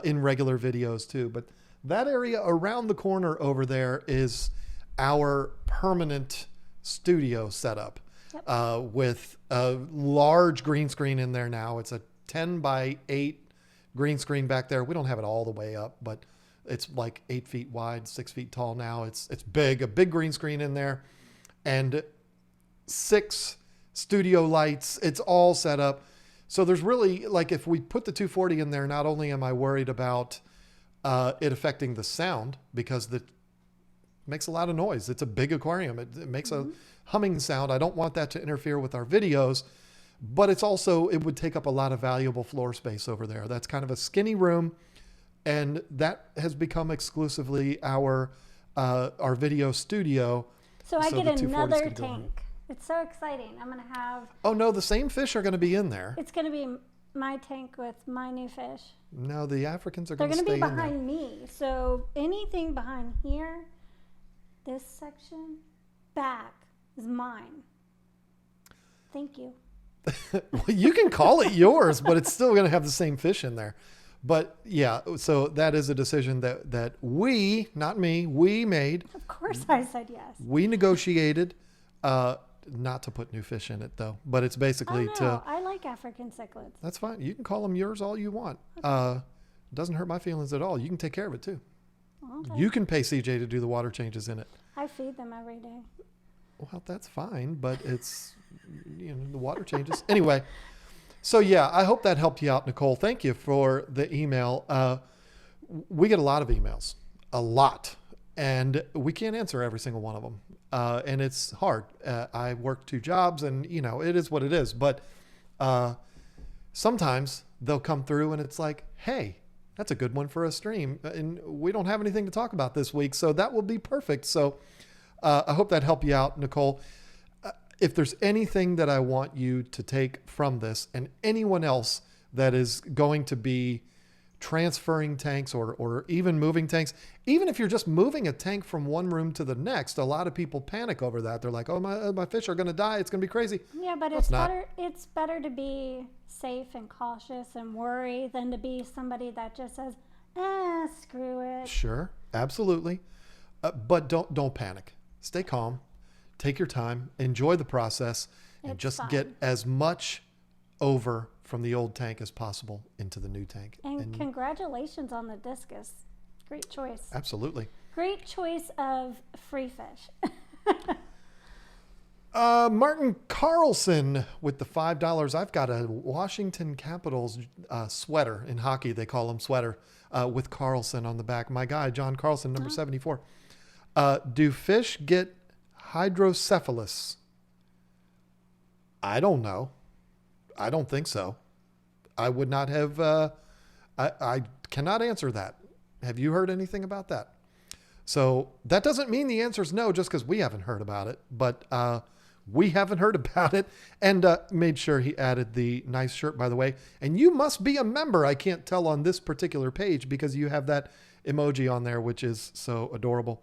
in regular videos too, but that area around the corner over there is our permanent studio setup. Yep. With a large green screen in there now. It's a 10 by 8 green screen back there. We don't have it all the way up, but it's like 8 feet wide, 6 feet tall now. It's big, a big green screen in there, and 6 studio lights. It's all set up. So there's really, like, if we put the 240 in there, not only am I worried about it affecting the sound, because it makes a lot of noise. It's a big aquarium. It makes a humming sound. I don't want that to interfere with our videos, but it's also, it would take up a lot of valuable floor space over there. That's kind of a skinny room. And that has become exclusively our video studio. So I get another tank. It's so exciting. I'm going to have... Oh, no, the same fish are going to be in there. It's going to be my tank with my new fish. No, the Africans are going to stay They're in going there. to be behind me. So anything behind here, this section, back, is mine. Thank you. Well, you can call it yours, but it's still going to have the same fish in there. But yeah, so that is a decision that we, not me, we made. Of course I said yes. We negotiated not to put new fish in it though, but it's basically I like African cichlids. That's fine. You can call them yours all you want. Okay. Doesn't hurt my feelings at all. You can take care of it too. Okay. You can pay CJ to do the water changes in it. I feed them every day. Well, that's fine, but it's, the water changes. Anyway. So yeah, I hope that helped you out, Nicole. Thank you for the email. We get a lot of emails, a lot, and we can't answer every single one of them. And it's hard. I work 2 jobs, and it is what it is. But sometimes they'll come through and it's like, hey, that's a good one for a stream. And we don't have anything to talk about this week, so that will be perfect. So I hope that helped you out, Nicole. If there's anything that I want you to take from this, and anyone else that is going to be transferring tanks or even moving tanks, even if you're just moving a tank from one room to the next, a lot of people panic over that. They're like, oh, my fish are going to die. It's going to be crazy. Yeah, but it's better to be safe and cautious and worry than to be somebody that just says, screw it. Sure, absolutely. But don't panic. Stay calm. Take your time, enjoy the process, and just get as much over from the old tank as possible into the new tank. And congratulations on the discus. Great choice. Absolutely. Great choice of free fish. Martin Carlson with the $5. I've got a Washington Capitals sweater in hockey. They call them sweater with Carlson on the back. My guy, John Carlson, number 74. Do fish get hydrocephalus? I don't know. I don't think so. I would not have. I cannot answer that. Have you heard anything about that? So that doesn't mean the answer is no, just because we haven't heard about it. But we haven't heard about it, and made sure he added the nice shirt, by the way. And you must be a member. I can't tell on this particular page because you have that emoji on there, which is so adorable.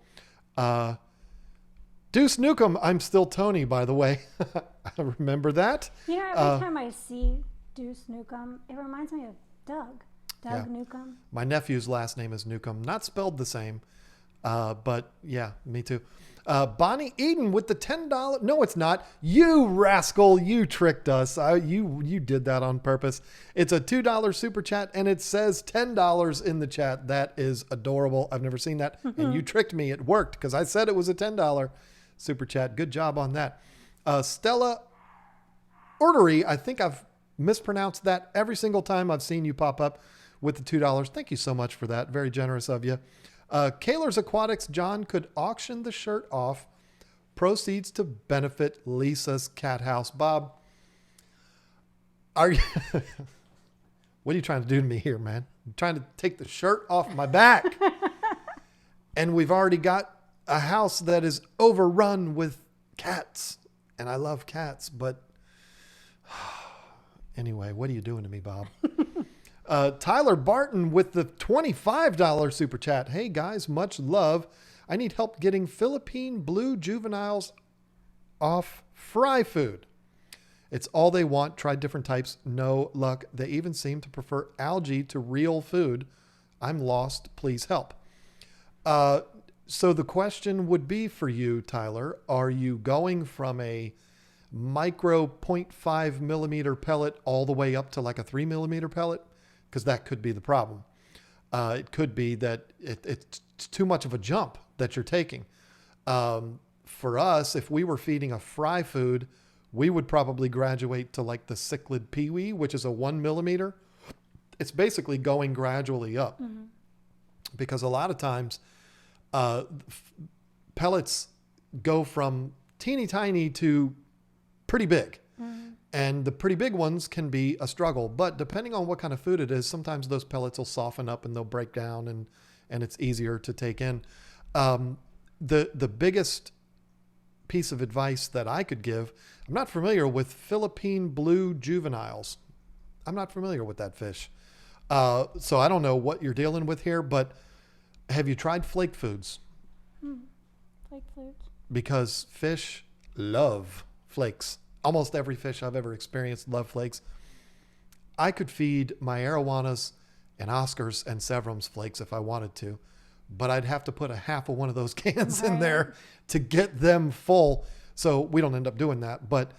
Deuce Nukem, I'm still Tony, by the way. I remember that. You know, every time I see Deuce Nukem, it reminds me of Doug. Doug Nukem. My nephew's last name is Nukem. Not spelled the same, but yeah, me too. Bonnie Eden with the $10. No, it's not. You rascal. You tricked us. You did that on purpose. It's a $2 super chat and it says $10 in the chat. That is adorable. I've never seen that. And you tricked me. It worked because I said it was a $10 super chat. Good job on that. Stella Ordery. I think I've mispronounced that every single time I've seen you pop up with the $2. Thank you so much for that. Very generous of you. Kaler's Aquatics, John could auction the shirt off. Proceeds to benefit Lisa's cat house. Bob, are you? What are you trying to do to me here, man? I'm trying to take the shirt off my back. And we've already got a house that is overrun with cats. And I love cats, but anyway, what are you doing to me, Bob? Tyler Barton with the $25 super chat. Hey guys, much love. I need help getting Philippine blue juveniles off fry food. It's all they want. Tried different types. No luck. They even seem to prefer algae to real food. I'm lost. Please help. So the question would be for you, Tyler, are you going from a micro 0.5 millimeter pellet all the way up to like a 3 millimeter pellet? Because that could be the problem. It could be that it's too much of a jump that you're taking. For us, if we were feeding a fry food, we would probably graduate to like the cichlid peewee, which is a 1 millimeter. It's basically going gradually up. Mm-hmm. Because a lot of times pellets go from teeny tiny to pretty big. Mm-hmm. And the pretty big ones can be a struggle, but depending on what kind of food it is, sometimes those pellets will soften up and they'll break down and it's easier to take in. The biggest piece of advice that I could give, I'm not familiar with Philippine blue juveniles. I'm not familiar with that fish. So I don't know what you're dealing with here, but have you tried flake foods? Flake foods. Because fish love flakes. Almost every fish I've ever experienced love flakes. I could feed my arowanas and Oscars and Severums flakes if I wanted to, but I'd have to put a half of one of those cans in there to get them full. So we don't end up doing that. But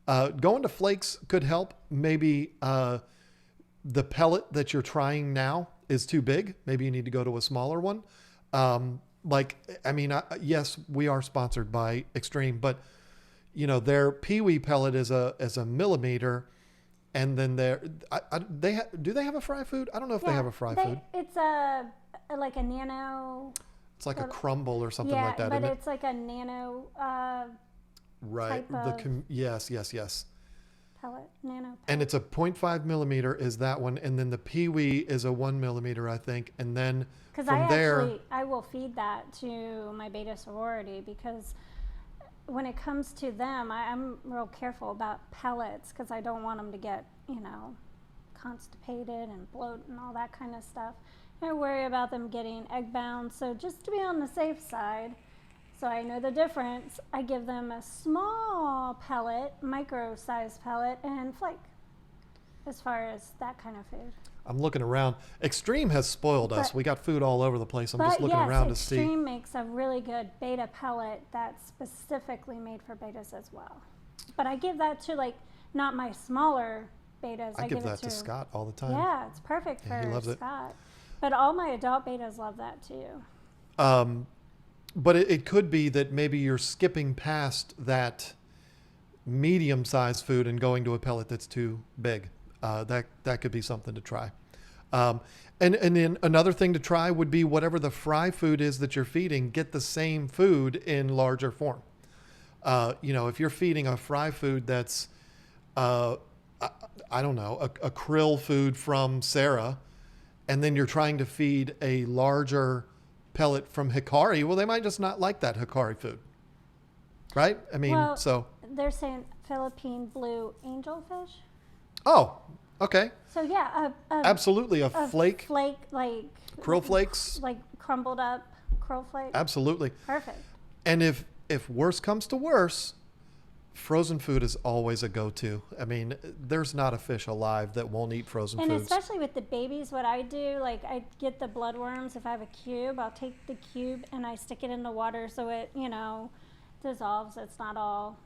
going to flakes could help. Maybe the pellet that you're trying now is too big. Maybe you need to go to a smaller one. Yes, we are sponsored by Extreme, but you know, their peewee pellet is a millimeter, and then do they have a fry food? I don't know if they have a fry food. It's like a nano. It's like a crumble or something like that. But it's like a nano. Right. Yes. Pellet, nano. Pellet. And it's a 0.5 millimeter is that one, and then the peewee is a 1 millimeter, I think, and then from there, I will feed that to my beta sorority because when it comes to them, I'm real careful about pellets because I don't want them to get, constipated and bloat and all that kind of stuff. I worry about them getting egg bound. So just to be on the safe side, so I know the difference, I give them a small pellet, micro-sized pellet, and flake as far as that kind of food. I'm looking around. Extreme has spoiled us. We got food all over the place. I'm just looking around to see. Extreme makes a really good beta pellet that's specifically made for betas as well. But I give that to not my smaller betas. I give that to Scott all the time. Yeah, it's perfect for he loves Scott. But all my adult betas love that too. But it could be that maybe you're skipping past that medium-sized food and going to a pellet that's too big. That could be something to try. And then another thing to try would be whatever the fry food is that you're feeding, get the same food in larger form. If you're feeding a fry food that's, I don't know, a krill food from Sarah, and then you're trying to feed a larger pellet from Hikari, well, they might just not like that Hikari food. Right? I mean, Well, so. They're saying Philippine blue angelfish. Oh, okay. So yeah, Absolutely. A flake, like krill flakes. like crumbled up krill flakes. Absolutely. Perfect. And if worse comes to worse, frozen food is always a go-to. I mean, there's not a fish alive that won't eat frozen And foods. especially with the babies, what I do, like I get the bloodworms. If I have a cube, I'll take the cube and I stick it in the water so it, dissolves. It's not all,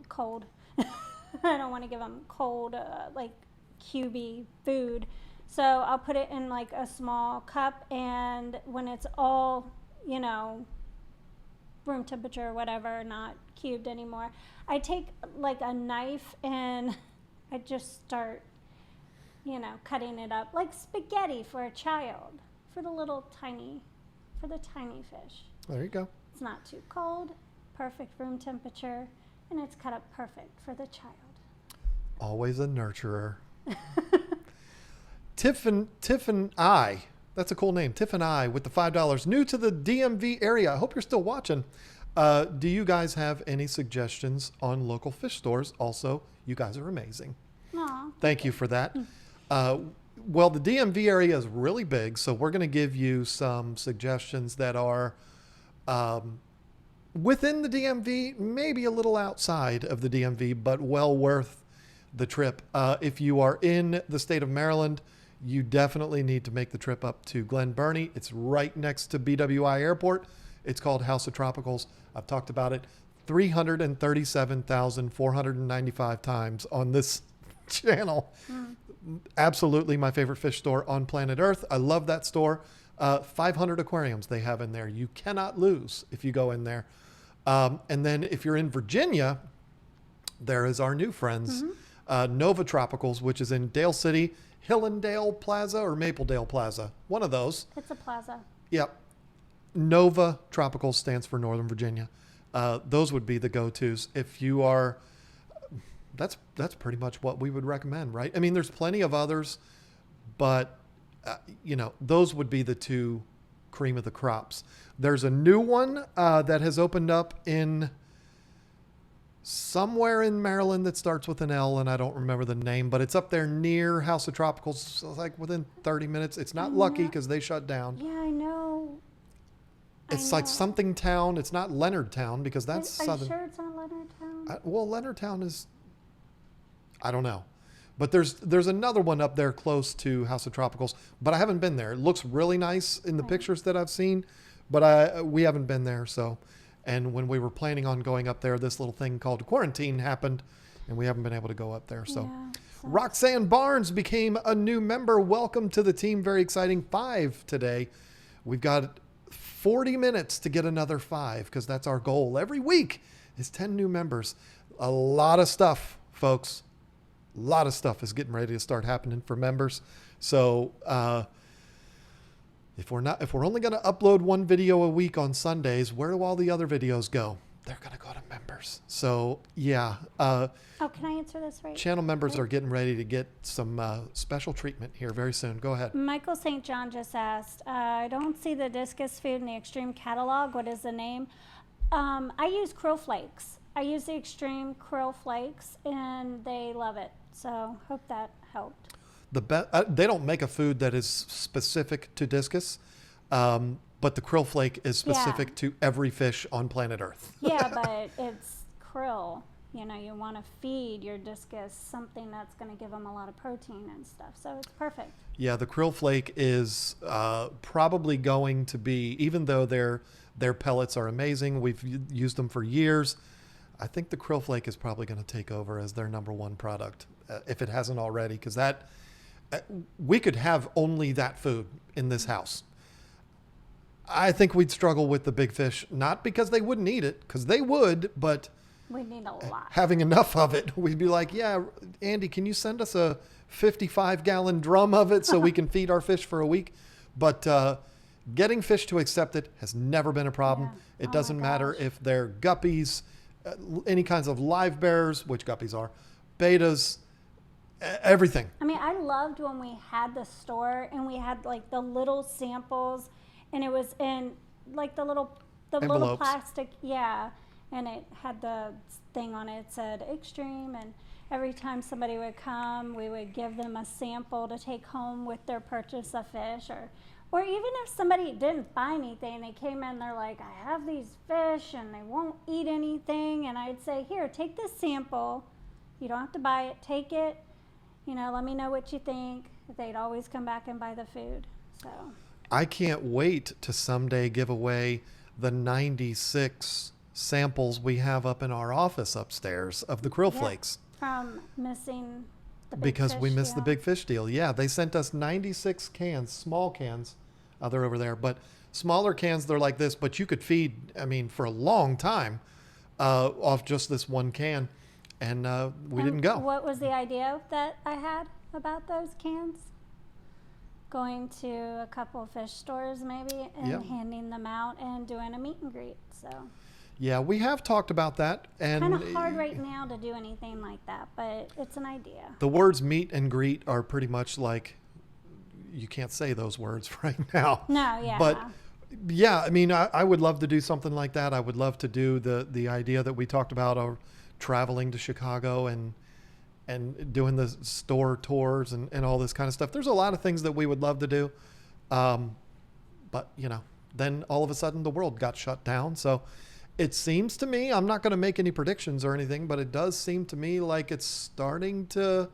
cold. I don't want to give them cold, like cubey food. So I'll put it in like a small cup, and when it's all, room temperature or whatever, not cubed anymore, I take like a knife and I just start, cutting it up like spaghetti for a child, for the tiny fish. There you go. It's not too cold, perfect room temperature, and it's cut up perfect for the child. Always a nurturer. Tiffin I. That's a cool name. Tiffin I with the $5. New to the DMV area. I hope you're still watching. Do you guys have any suggestions on local fish stores? Also, you guys are amazing. Aw. Thank you for that. Well, the DMV area is really big, so we're going to give you some suggestions that are within the DMV, maybe a little outside of the DMV, but well worth the trip. If you are in the state of Maryland, you definitely need to make the trip up to Glen Burnie. It's right next to BWI Airport. It's called House of Tropicals. I've talked about it 337,495 times on this channel. Absolutely my favorite fish store on planet Earth. I love that store. 500 aquariums they have in there. You cannot lose if you go in there. And then if you're in Virginia, there is our new friends, Nova Tropicals, which is in Dale City, Hillendale Plaza or Mapledale Plaza. One of those. It's a plaza. Yep. Nova Tropicals stands for Northern Virginia. Those would be the go-tos. If you are, that's pretty much what we would recommend, right? I mean, there's plenty of others, but those would be the two cream of the crops. There's a new one that has opened up in somewhere in Maryland that starts with an L, and I don't remember the name, but it's up there near House of Tropicals, so like within 30 minutes. It's not Lucky because they shut down. Yeah, I know. It's like something town. It's not Leonard Town because that's Are southern. you sure it's not Leonard Town? Well, Leonard Town is, I don't know. But there's another one up there close to House of Tropicals, but I haven't been there. It looks really nice in the pictures that I've seen, but we haven't been there. So, and when we were planning on going up there, this little thing called quarantine happened, and we haven't been able to go up there. So, Roxanne Barnes became a new member. Welcome to the team. Very exciting. 5 today. We've got 40 minutes to get another 5 because that's our goal every week is 10 new members. A lot of stuff, folks. A lot of stuff is getting ready to start happening for members. So if we're only going to upload one video a week on Sundays, where do all the other videos go? They're going to go to members. So yeah. Can I answer this right? Channel members are getting ready to get some special treatment here very soon. Go ahead. Michael St. John just asked, I don't see the discus food in the Extreme catalog. What is the name? I use krill flakes. I use the Extreme krill flakes, and they love it. So hope that helped. They don't make a food that is specific to discus, but the krill flake is specific to every fish on planet Earth. Yeah, but it's krill. You want to feed your discus something that's going to give them a lot of protein and stuff. So it's perfect. Yeah, the krill flake is probably going to be, even though their pellets are amazing, we've used them for years, I think the krill flake is probably going to take over as their number one product, if it hasn't already, because we could have only that food in this house. I think we'd struggle with the big fish, not because they wouldn't eat it, because they would, but We need a lot. having enough of it. We'd be like, yeah, Andy, can you send us a 55-gallon drum of it so we can feed our fish for a week? But getting fish to accept it has never been a problem. Yeah. It Oh doesn't my matter gosh. if they're guppies, any kinds of live bears, which guppies are, betas, everything. I mean, I loved when we had the store and we had like the little samples, and it was in like the little Envelopes. plastic, yeah, and it had the thing on it, said extreme, and every time somebody would come, we would give them a sample to take home with their purchase of fish, or even if somebody didn't buy anything, they came in, they're like, I have these fish and they won't eat anything, and I'd say, here, take this sample. You don't have to buy it. Take it. Let me know what you think. They'd always come back and buy the food. So I can't wait to someday give away the 96 samples we have up in our office upstairs of the krill yeah, flakes. from missing the big Because fish we missed the deal. big fish deal. Yeah, they sent us 96 cans, small cans. They're over there. But smaller cans, they're like this. But you could feed, for a long time off just this one can. And we didn't go. What was the idea that I had about those cans? Going to a couple of fish stores maybe and Yeah. handing them out and doing a meet and greet. So Yeah, we have talked about that. And kind of hard right now to do anything like that, but it's an idea. the words meet and greet are pretty much like, you can't say those words right now. No, yeah. But yeah, I would love to do something like that. I would love to do the idea that we talked about of traveling to Chicago and doing the store tours and all this kind of stuff. There's a lot of things that we would love to do. But then all of a sudden the world got shut down. So it seems to me, I'm not going to make any predictions or anything, but it does seem to me like it's starting to,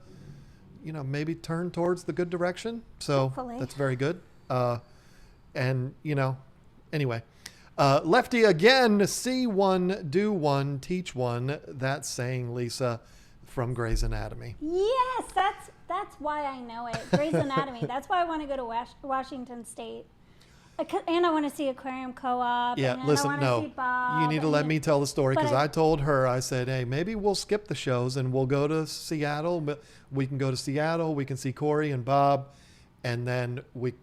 maybe turn towards the good direction. So Hopefully. that's very good. Anyway, Lefty again, see one, do one, teach one. That's saying Lisa from Grey's Anatomy. Yes, that's why I know it. Grey's Anatomy. That's why I want to go to Washington State. And I want to see Aquarium Co-op. Yeah, and listen, I want to no, see Bob, you need to let me tell the story, because but I told her, I said, hey, maybe we'll skip the shows and we'll go to Seattle. But we can go to Seattle. We can see Corey and Bob, and then we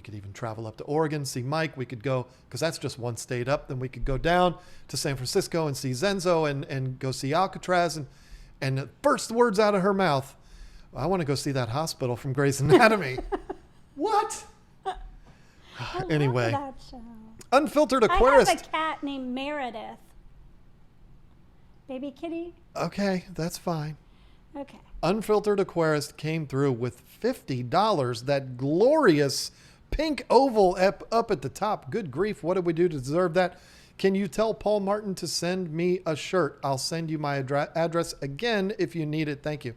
could even travel up to Oregon, see Mike. We could go, because that's just one state up. Then we could go down to San Francisco and see Zenzo and go see Alcatraz. And the first words out of her mouth, I want to go see that hospital from Grey's Anatomy. What? I Anyway. love that show. Unfiltered I Aquarist. have a cat named Meredith. Baby kitty? Okay, that's fine. Okay. Unfiltered Aquarist came through with $50. That glorious pink oval up at the top. Good grief, what did we do to deserve that? Can you tell Paul Martin to send me a shirt? I'll send you my address again if you need it. Thank you.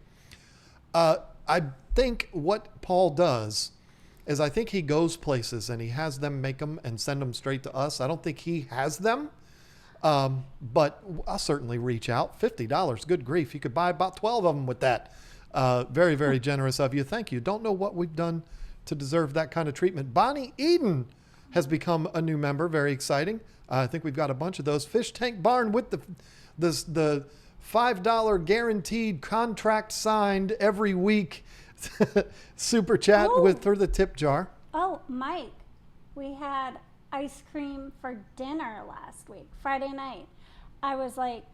I think what Paul does is I think he goes places and he has them make them and send them straight to us. I don't think he has them. But I'll certainly reach out. $50, good grief. You could buy about 12 of them with that. Very, very generous of you. Thank you. Don't know what we've done to deserve that kind of treatment. Bonnie Eden has become a new member. Very exciting. I think we've got a bunch of those. Fish Tank Barn with the $5 guaranteed contract signed every week. Super chat for the tip jar. Oh, Mike, we had ice cream for dinner last week, Friday night. I was like,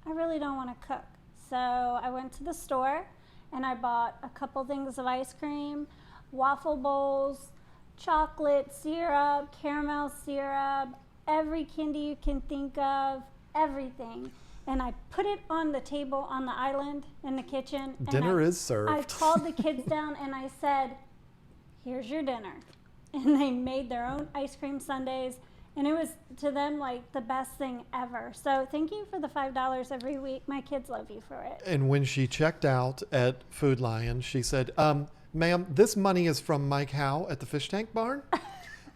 I really don't want to cook. So I went to the store and I bought a couple things of ice cream, waffle bowls, chocolate syrup, caramel syrup, every candy you can think of, everything. And I put it on the table on the island in the kitchen. Dinner is served. I called the kids down and I said, here's your dinner. And they made their own ice cream sundaes. And it was to them like the best thing ever. So thank you for the $5 every week. My kids love you for it. And when she checked out at Food Lion, she said, ma'am, this money is from Mike Howe at the Fish Tank Barn.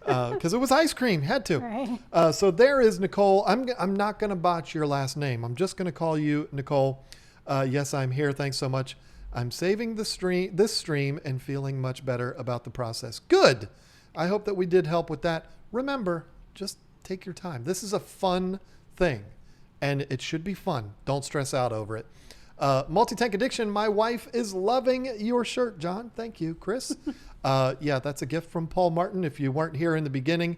Because it was ice cream, had to. Right. So there is Nicole. I'm not going to botch your last name. I'm just going to call you Nicole. Yes, I'm here. Thanks so much. I'm saving this stream and feeling much better about the process. Good. I hope that we did help with that. Remember, just take your time. This is a fun thing. and it should be fun. Don't stress out over it. Multi-tank addiction. My wife is loving your shirt, John. Thank you, Chris. Yeah, that's a gift from Paul Martin. If you weren't here in the beginning,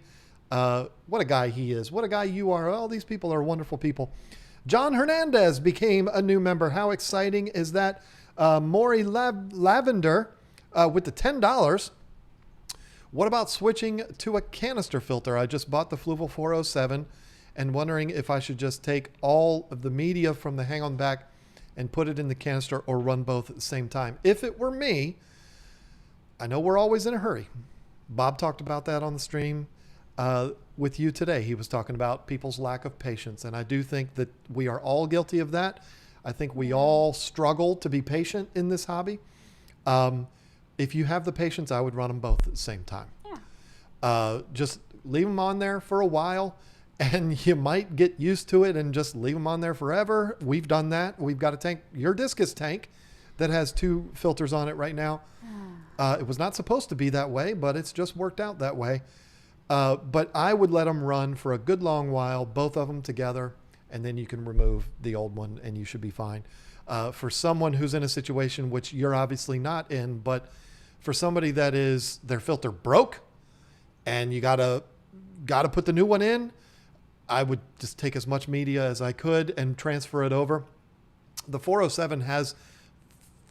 what a guy he is. What a guy you are. All these people are wonderful people. John Hernandez became a new member. How exciting is that? Maury Lavender with the $10. What about switching to a canister filter? I just bought the Fluval 407 and wondering if I should just take all of the media from the hang on back and put it in the canister or run both at the same time. If it were me, I know we're always in a hurry. Bob talked about that on the stream with you today. He was talking about people's lack of patience. And I do think that we are all guilty of that. I think we all struggle to be patient in this hobby. If you have the patience, I would run them both at the same time. Yeah. Just leave them on there for a while and you might get used to it and just leave them on there forever. We've done that. We've got a tank, your discus tank, that has 2 filters on it right now. It was not supposed to be that way, but it's just worked out that way. But I would let them run for a good long while, both of them together, and then you can remove the old one and you should be fine. For someone who's in a situation which you're obviously not in, but for somebody that is their filter broke and you gotta put the new one in, I would just take as much media as I could and transfer it over. The 407 has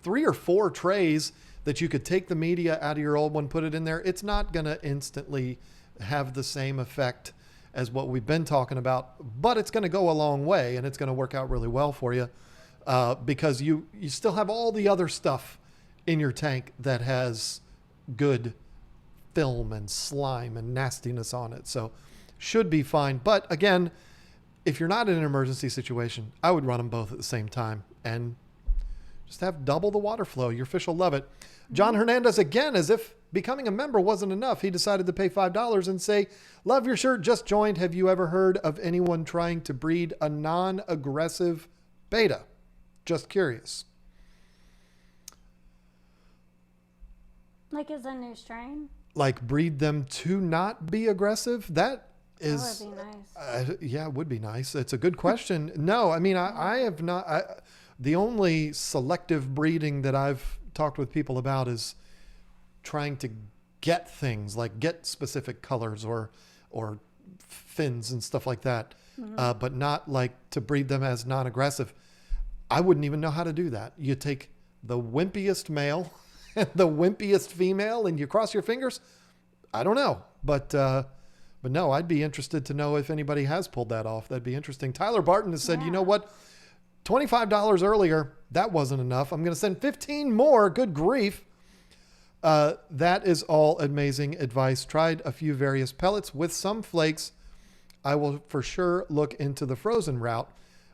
3 or 4 trays that you could take the media out of your old one, put it in there. It's not going to instantly have the same effect as what we've been talking about, but it's going to go a long way and it's going to work out really well for you because you still have all the other stuff in your tank that has good film and slime and nastiness on it. So should be fine. But again, if you're not in an emergency situation, I would run them both at the same time and just have double the water flow. Your fish will love it. John Hernandez, again, as if becoming a member wasn't enough, he decided to pay $5 and say, love your shirt, just joined. Have you ever heard of anyone trying to breed a non-aggressive beta? Just curious. Like as a new strain? Like breed them to not be aggressive? That would be nice. Yeah, it would be nice. It's a good question. No, I mean, I have not. The only selective breeding that I've talked with people about is trying to get things like get specific colors or fins and stuff like that, but not like to breed them as non-aggressive. I wouldn't even know how to do that. You take the wimpiest male and the wimpiest female and you cross your fingers. I don't know, but no, I'd be interested to know if anybody has pulled that off. That'd be interesting. Tyler Barton has said, You know what? $25 earlier, that wasn't enough. I'm going to send 15 more. Good grief. That is all amazing advice. Tried a few various pellets with some flakes. I will for sure look into the frozen route.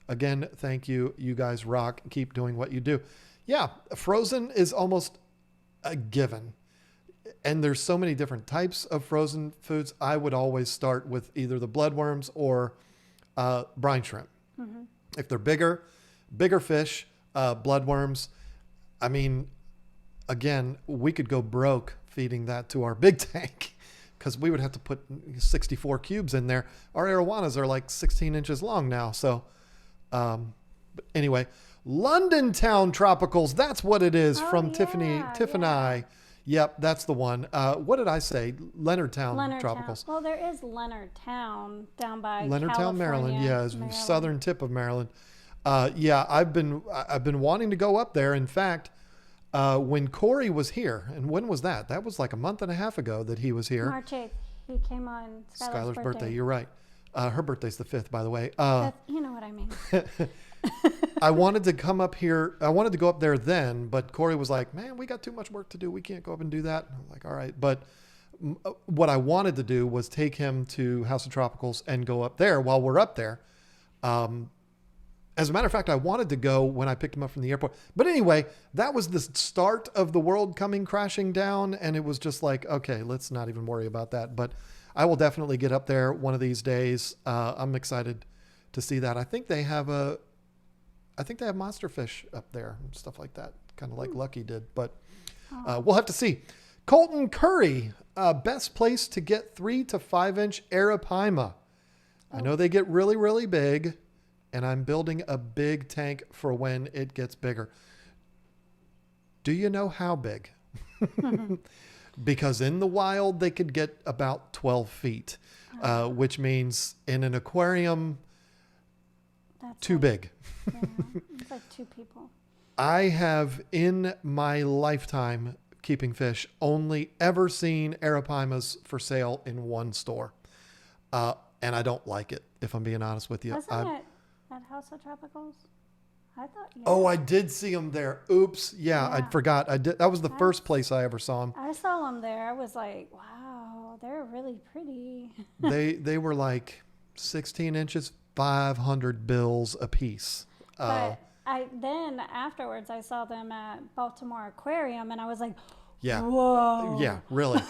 Again, thank you. You guys rock. Keep doing what you do. Yeah, frozen is almost a given. And there's so many different types of frozen foods. I would always start with either the bloodworms or brine shrimp. Mm-hmm. If they're bigger fish, bloodworms. I mean, again, we could go broke feeding that to our big tank because we would have to put 64 cubes in there. Our arowanas are like 16 inches long now. So, but anyway, London Town Tropicals. That's what it is from Tiffany. Yep, that's the one. What did I say? Leonardtown Tropicals. Well, there is Leonardtown down by Leonardtown, Maryland. Yeah, is southern tip of Maryland. Yeah, I've been wanting to go up there. In fact, when Corey was here, and when was that? That was like a month and a half ago that he was here. March 8th. He came on Skylar's birthday. You're right. Her birthday's the 5th, by the way. You know what I mean. I wanted to come up here. I wanted to go up there then, but Corey was like, man, we got too much work to do. We can't go up and do that. I'm like, all right. But what I wanted to do was take him to House of Tropicals and go up there while we're up there. As a matter of fact, I wanted to go when I picked him up from the airport. But anyway, that was the start of the world coming crashing down. And it was just like, okay, let's not even worry about that. But I will definitely get up there one of these days. I'm excited to see that. I think they have monster fish up there and stuff like that, kind of like Lucky did, but we'll have to see. Colton Curry, best place to get 3 to 5 inch Arapaima. I know they get really, really big, and I'm building a big tank for when it gets bigger. Do you know how big? Because in the wild, they could get about 12 feet, which means in an aquarium, That's too big. Yeah, it's like 2 people. I have in my lifetime keeping fish only ever seen Arapaimas for sale in one store. And I don't like it, if I'm being honest with you. Wasn't it at House of Tropicals? I thought. Yeah. Oh, I did see them there. Oops. Yeah, I Yeah. forgot. I did. That was the first place I ever saw them. I saw them there. I was like, wow, they're really pretty. They were like 16 inches, 500 bills a piece. But then afterwards I saw them at Baltimore Aquarium, and I was like, Yeah. whoa. Yeah, really.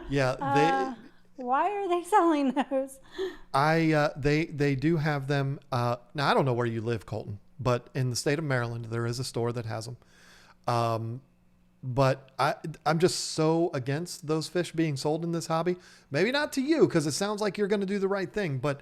Yeah, Why are they selling those? they do have them. Now I don't know where you live, Colton, but in the state of Maryland there is a store that has them. But I'm just so against those fish being sold in this hobby. Maybe not to you, because it sounds like you're going to do the right thing, but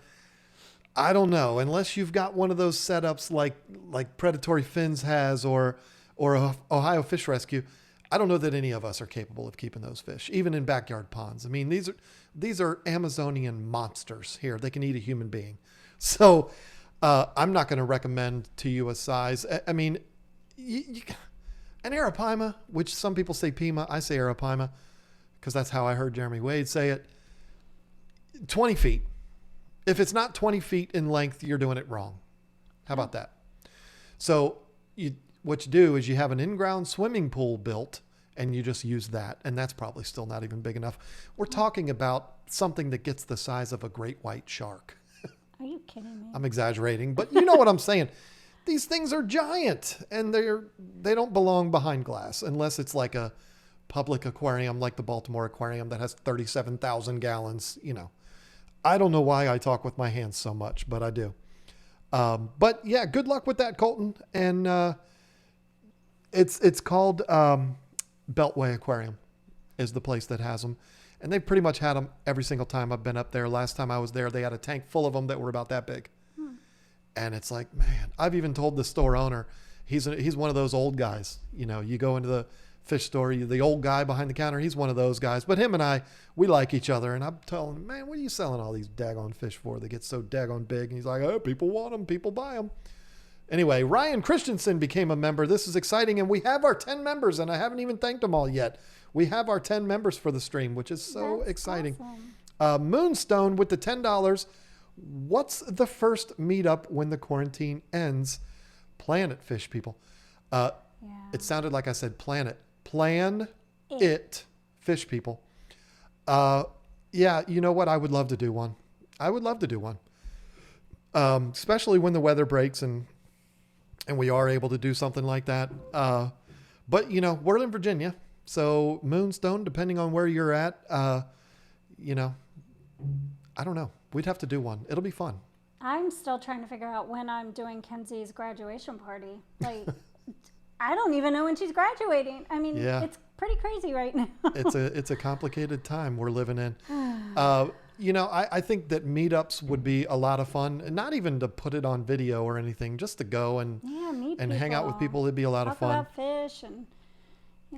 I don't know. Unless you've got one of those setups like Predatory Fins has or Ohio Fish Rescue, I don't know that any of us are capable of keeping those fish, even in backyard ponds. I mean, these are Amazonian monsters here. They can eat a human being. So I'm not going to recommend to you a size. I mean, an Arapaima, which some people say Pima, I say Arapaima because that's how I heard Jeremy Wade say it. 20 feet. If it's not 20 feet in length, you're doing it wrong. How about that? So what you do is you have an in-ground swimming pool built and you just use that. And that's probably still not even big enough. We're talking about something that gets the size of a great white shark. Are you kidding me? I'm exaggerating, but you know what I'm saying. These things are giant and they don't belong behind glass unless it's like a public aquarium like the Baltimore Aquarium that has 37,000 gallons, you know. I don't know why I talk with my hands so much, but I do. But yeah, good luck with that, Colton. And it's called Beltway Aquarium is the place that has them. And they've pretty much had them every single time I've been up there. Last time I was there, they had a tank full of them that were about that big. And it's like, man, I've even told the store owner, he's one of those old guys. You know, you go into the fish store, the old guy behind the counter, he's one of those guys. But him and I, we like each other. And I'm telling him, man, what are you selling all these daggone fish for? They get so daggone big. And he's like, oh, people want them. People buy them. Anyway, Ryan Christensen became a member. This is exciting. And we have our 10 members, and I haven't even thanked them all yet. We have our 10 members for the stream, which is so That's exciting. awesome. Moonstone with the $10. What's the first meetup when the quarantine ends? Planet Fish, people. Yeah. It sounded like I said planet. Plan it, fish people. Yeah, you know what? I would love to do one. I would love to do one. Especially when the weather breaks and we are able to do something like that. But, you know, we're in Virginia. So Moonstone, depending on where you're at, you know, I don't know. We'd have to do one. It'll be fun. I'm still trying to figure out when I'm doing Kenzie's graduation party. Like, I don't even know when she's graduating. I mean, Yeah. It's pretty crazy right now. It's a complicated time we're living in. You know, I think that meetups would be a lot of fun, and not even to put it on video or anything, just to go and meet and hang out with people. It'd be a lot Talk of fun. about fish and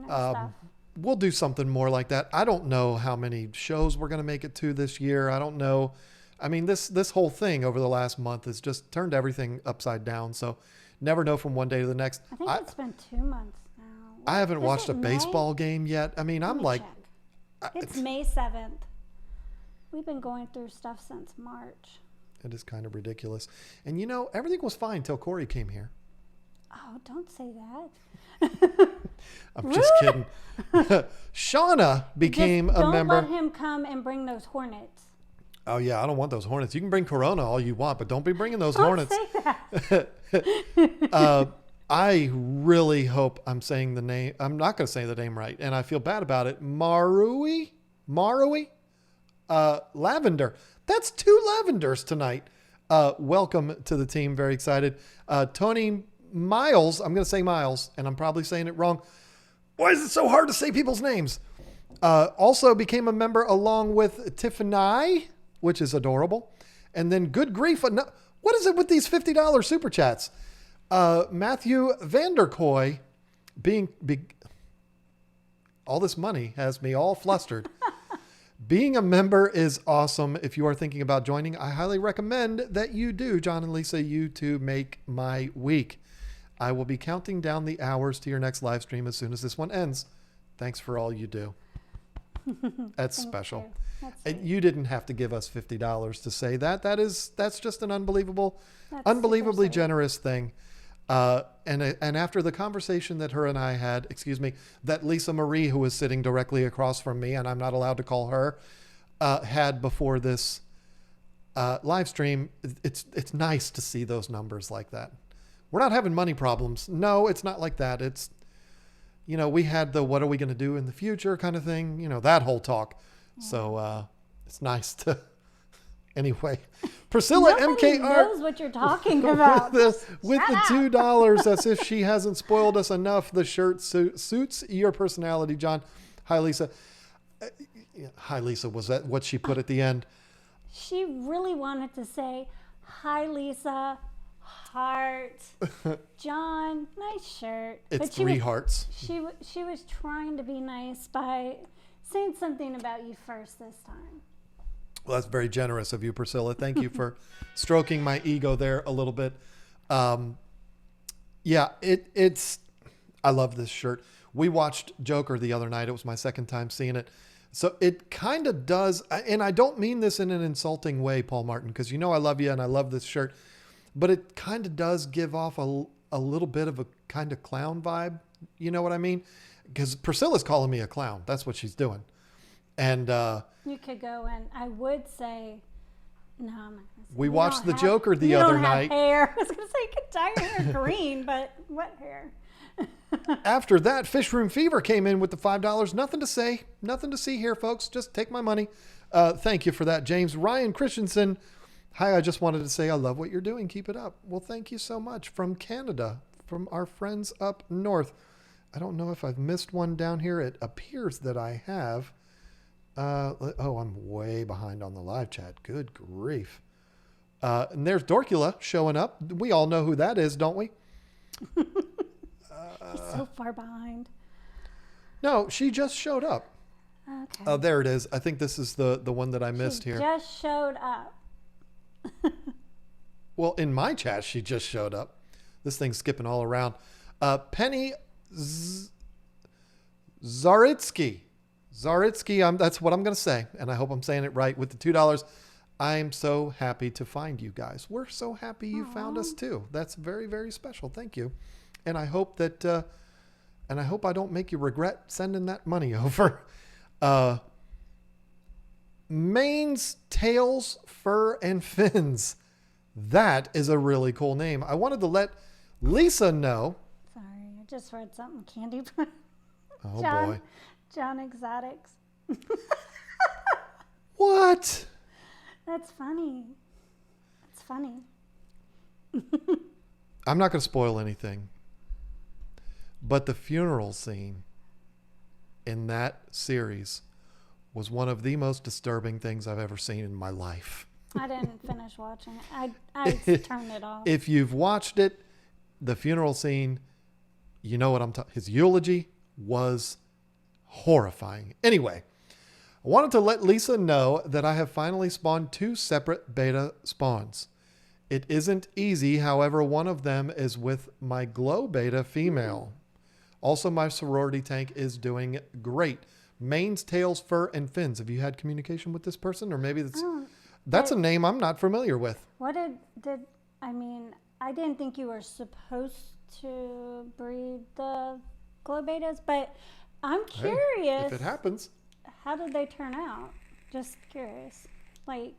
stuff. We'll do something more like that. I don't know how many shows we're going to make it to this year. I don't know. I mean, this whole thing over the last month has just turned everything upside down. So never know from one day to the next. I think it's been 2 months now. I haven't Is watched it a May? baseball game yet. I mean, I'm Let me like, check. It's May 7th. We've been going through stuff since March. it is kind of ridiculous. And you know, everything was fine till Corey came here. Oh, don't say that. I'm just kidding. Shauna became Just a don't member. let him come and bring those hornets. Oh yeah, I don't want those hornets. You can bring Corona all you want, but don't be bringing those Don't hornets. say that. I really hope I'm saying the name. I'm not going to say the name right, and I feel bad about it. Marui, Lavender. That's 2 lavenders tonight. Welcome to the team. Very excited. Tony Miles. I'm going to say Miles, and I'm probably saying it wrong. Why is it so hard to say people's names? Also became a member along with Tiffany, which is adorable. And then good grief. What is it with these $50 super chats? Matthew Vanderkoy all this money has me all flustered. Being a member is awesome. If you are thinking about joining, I highly recommend that you do. John and Lisa, you two make my week. I will be counting down the hours to your next live stream as soon as this one ends. Thanks for all you do. That's special. You didn't have to give us $50 to say that. That's just an unbelievably generous thing. And after the conversation that her and I had, that Lisa Marie, who was sitting directly across from me, and I'm not allowed to call her, had before this live stream, it's nice to see those numbers like that. We're not having money problems. No, it's not like that. It's, we had the what are we going to do in the future kind of thing, that whole talk. Yeah. So it's nice to... Anyway, Priscilla Nobody MKR knows what you're talking about. with the $2, as if she hasn't spoiled us enough. The shirt suits your personality, John. Hi, Lisa. Hi, Lisa. Was that what she put at the end? She really wanted to say, hi, Lisa, heart. John, nice shirt. It's but 3 hearts. She was trying to be nice by saying something about you first this time. Well, that's very generous of you, Priscilla. Thank you for stroking my ego there a little bit. It's, I love this shirt. We watched Joker the other night. It was my second time seeing it. So it kind of does, and I don't mean this in an insulting way, Paul Martin, because I love you and I love this shirt, but it kind of does give off a little bit of a kind of clown vibe. You know what I mean? Because Priscilla's calling me a clown. That's what she's doing. And you could go and I would say, no, I'm not gonna say. We watched the Joker the other night. Hair. I was going to say you could dye your hair green, but what hair? After that, Fish Room Fever came in with the $5. Nothing to say. Nothing to see here, folks. Just take my money. Thank you for that, James. Ryan Christensen. Hi, I just wanted to say I love what you're doing. Keep it up. Well, thank you so much. From Canada, from our friends up north. I don't know if I've missed one down here. It appears that I have. I'm way behind on the live chat. Good grief. And there's Dorcula showing up. We all know who that is, don't we? He's so far behind. No, she just showed up. Okay. Oh, there it is. I think this is the one that I missed here. Just showed up. Well, in my chat, she just showed up. This thing's skipping all around. Penny Zaritsky. That's what I'm going to say. And I hope I'm saying it right with the $2. I'm so happy to find you guys. We're so happy you found us too. That's very, very special. Thank you. And I hope that, I don't make you regret sending that money over. Manes, Tails, Fur, and Fins. That is a really cool name. I wanted to let Lisa know. Sorry, I just read something. Candy. Oh, boy. John Exotics. What? That's funny. It's funny. I'm not going to spoil anything. But the funeral scene in that series was one of the most disturbing things I've ever seen in my life. I didn't finish watching it. I turned it off. If you've watched it, the funeral scene, you know what I'm talking. His eulogy was horrifying. Anyway, I wanted to let Lisa know that I have finally spawned 2 separate beta spawns. It isn't easy, however, one of them is with my glow beta female. Also, my sorority tank is doing great. Manes, Tails, Fur, and Fins. Have you had communication with this person? Or maybe that's a name I'm not familiar with. What I didn't think you were supposed to breed the glow betas, but I'm curious. Hey, if it happens. How did they turn out? Just curious. Like,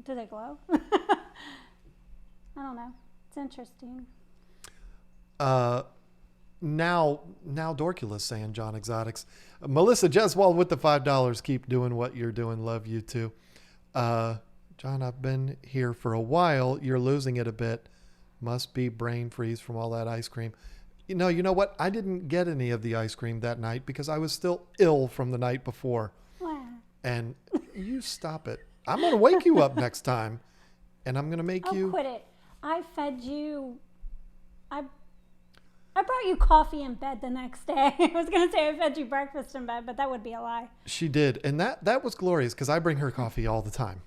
do they glow? I don't know. It's interesting. Now Dorcula's saying John Exotics. Melissa Jeswald with the $5. Keep doing what you're doing. Love you too. John, I've been here for a while. You're losing it a bit. Must be brain freeze from all that ice cream. You know what? I didn't get any of the ice cream that night because I was still ill from the night before. Wow. And you stop it. I'm going to wake you up next time. And I'm going to make you. Quit it. I fed you. I brought you coffee in bed the next day. I was going to say I fed you breakfast in bed, but that would be a lie. She did. And that was glorious because I bring her coffee all the time.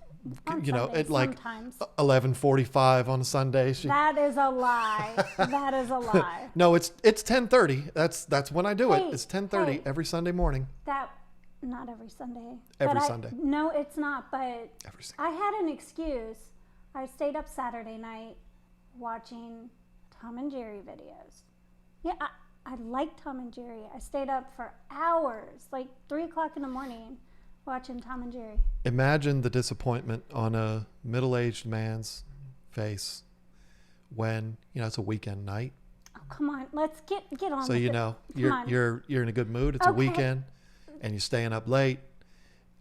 On you know, Sundays, at like sometimes. 11:45 on a Sunday. That is a lie. That is a lie. No, it's 10:30. That's when I do it. Hey, It's 10:30 hey. every Sunday morning. Not every Sunday. Every Sunday. No, it's not. But Every single. I had an excuse. I stayed up Saturday night watching Tom and Jerry videos. Yeah, I like Tom and Jerry. I stayed up for hours, like 3 o'clock in the morning, watching Tom and Jerry. Imagine the disappointment on a middle-aged man's face when, you know, it's a weekend night. Oh, come on. Let's get on So with you it. know, Come you're in a good mood. It's a Okay. weekend and you're staying up late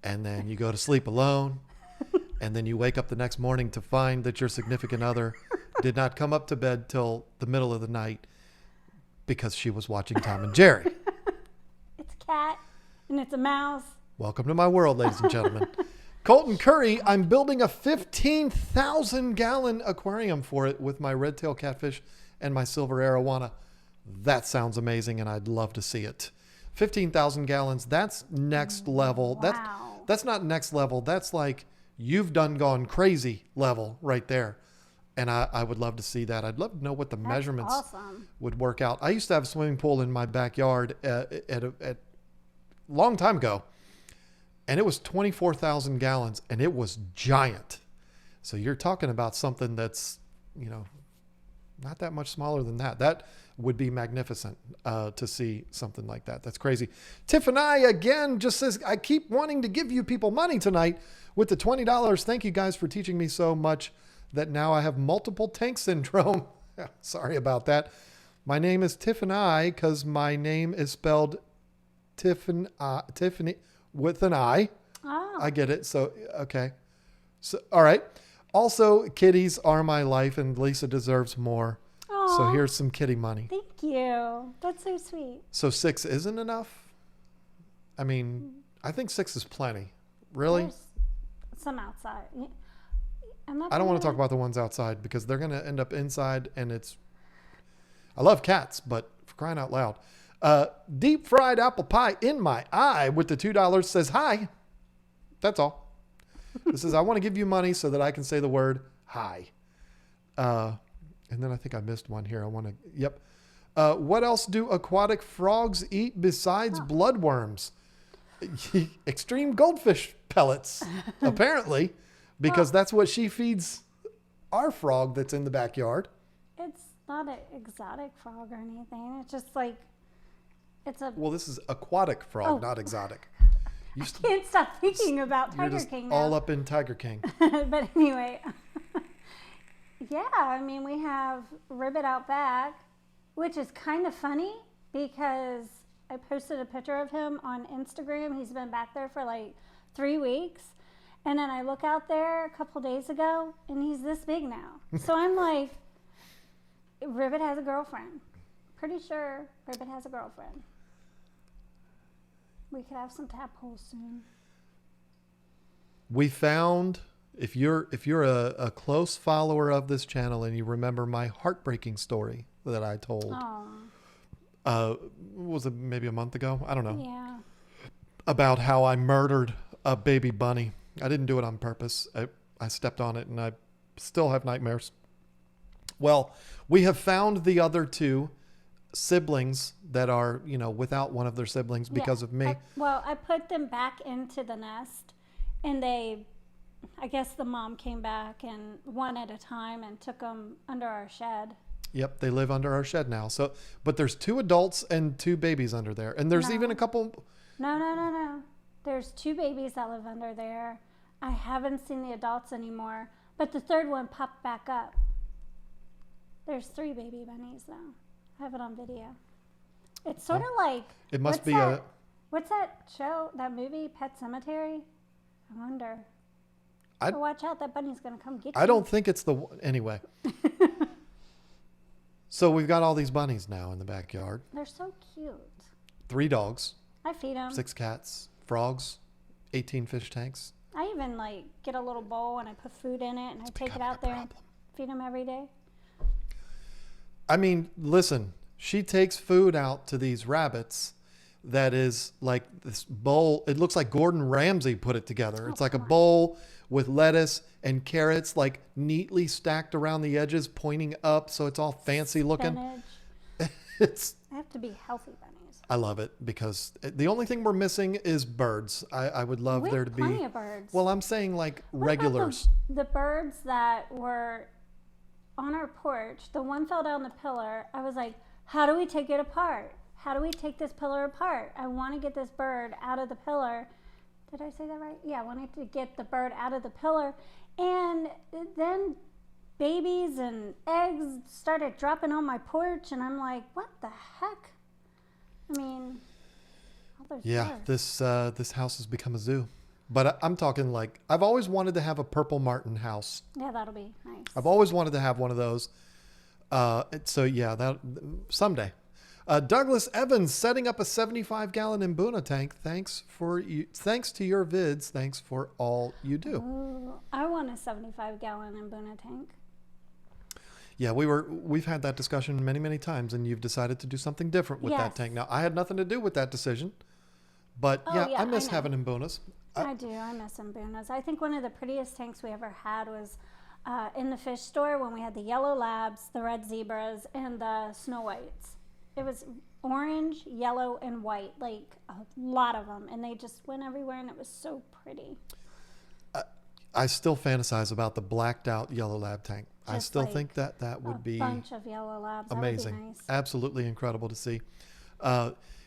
and then you go to sleep alone and then you wake up the next morning to find that your significant other did not come up to bed till the middle of the night because she was watching Tom and Jerry. It's a cat and it's a mouse. Welcome to my world, ladies and gentlemen. Colton Curry, I'm building a 15,000 gallon aquarium for it with my red tail catfish and my silver arowana. That sounds amazing and I'd love to see it. 15,000 gallons, that's next level. Wow. That's not next level. That's like you've done gone crazy level right there. And I would love to see that. I'd love to know what the measurements Awesome. would work out. I used to have a swimming pool in my backyard at a long time ago. And it was 24,000 gallons and it was giant. So you're talking about something that's, you know, not that much smaller than that. That would be magnificent to see something like that. That's crazy. Tiffany again just says, I keep wanting to give you people money tonight with the $20. Thank you guys for teaching me so much that now I have multiple tank syndrome. Sorry about that. My name is Tiffany because my name is spelled Tiffany with an I. Oh. I get it. So, okay. So, all right. Also, kitties are my life and Lisa deserves more. Aw. So here's some kitty money. Thank you. That's so sweet. So 6 isn't enough? I mean, I think 6 is plenty. Really? There's some outside. I don't want to talk about the ones outside because they're going to end up inside and it's... I love cats, but for crying out loud. Deep fried apple pie in my eye with the $2 says hi. That's all. This is, I want to give you money so that I can say the word hi. And then I think I missed one here. I want to, yep. What else do aquatic frogs eat besides bloodworms? Extreme goldfish pellets, apparently, because that's what she feeds our frog that's in the backyard. It's not an exotic frog or anything. It's just like, it's a... Well, this is aquatic frog, not exotic. You Can't stop thinking about You're Tiger just King now. all up in Tiger King. But anyway, yeah, I mean, we have Ribbit out back, which is kind of funny because I posted a picture of him on Instagram. He's been back there for like 3 weeks. And then I look out there a couple days ago and he's this big now. So I'm like, Ribbit has a girlfriend. Pretty sure Ribbit has a girlfriend. We could have some tadpoles soon. We found, if you're a close follower of this channel and you remember my heartbreaking story that I told, was it maybe a month ago? I don't know. Yeah. About how I murdered a baby bunny. I didn't do it on purpose. I stepped on it and I still have nightmares. Well, we have found the other 2 siblings that are, you know, without one of their siblings because of me. I put them back into the nest and I guess the mom came back and one at a time and took them under our shed. Yep, they live under our shed now. So, but there's 2 adults and 2 babies under there. And there's even a couple. No. There's 2 babies that live under there. I haven't seen the adults anymore, but the 3rd one popped back up. There's 3 baby bunnies though. I have it on video. It's sort of like... It must be What's that show, that movie, Pet Cemetery? I wonder. So watch out, that bunny's going to come get you. I don't think it's the... Anyway. So we've got all these bunnies now in the backyard. They're so cute. 3 dogs. I feed them. 6 cats. Frogs. 18 fish tanks. I even like get a little bowl and I put food in it and I take it out there and feed them every day. I mean, listen, she takes food out to these rabbits that is like this bowl. It looks like Gordon Ramsay put it together. It's like a bowl with lettuce and carrots like neatly stacked around the edges, pointing up. So it's all fancy looking. Spinach. It's, They have to be healthy bunnies. I love it because the only thing we're missing is birds. I would love We there have to be. plenty of birds. Well, I'm saying like What about regulars. The birds that were on our porch, the one fell down the pillar. I was like, how do we take it apart? How do we take this pillar apart? I want to get this bird out of the pillar. Did I say that right? Yeah, I wanted to get the bird out of the pillar. And then babies and eggs started dropping on my porch, and I'm like, what the heck? I mean, all those Yeah, birds. this house has become a zoo. But I'm talking like I've always wanted to have a purple martin house. Yeah, that'll be nice. I've always wanted to have one of those. So yeah, that someday. Douglas Evans setting up a 75-gallon Mbuna tank. Thanks to your vids. Thanks for all you do. Ooh, I want a 75-gallon Mbuna tank. Yeah, we've had that discussion many, many times, and you've decided to do something different with that Yes. tank. Now, I had nothing to do with that decision, but Oh, yeah, yeah, I miss I know. having Mbunas. I do. I miss Mbunas. I think one of the prettiest tanks we ever had was in the fish store when we had the yellow labs, the red zebras, and the snow whites. It was orange, yellow, and white, like a lot of them, and they just went everywhere, and it was so pretty. I still fantasize about the blacked out yellow lab tank. I Just still like think that would be bunch of yellow labs. amazing. That would be nice. Absolutely incredible to see.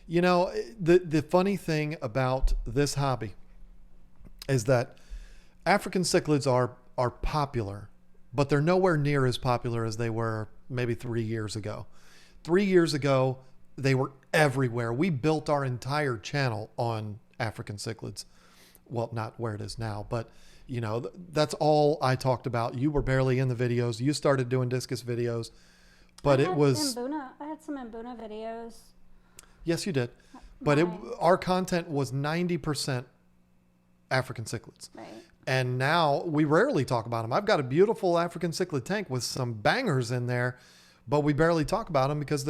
You know, the funny thing about this hobby is that African cichlids are popular, but they're nowhere near as popular as they were maybe 3 years ago. 3 years ago, they were everywhere. We built our entire channel on African cichlids. Well, not where it is now, but you know, that's all I talked about. You were barely in the videos. You started doing discus videos, but I it had was, I had some Mbuna videos. yes, you did. But our content was 90% African cichlids. Right. And now we rarely talk about them. I've got a beautiful African cichlid tank with some bangers in there, but we barely talk about them because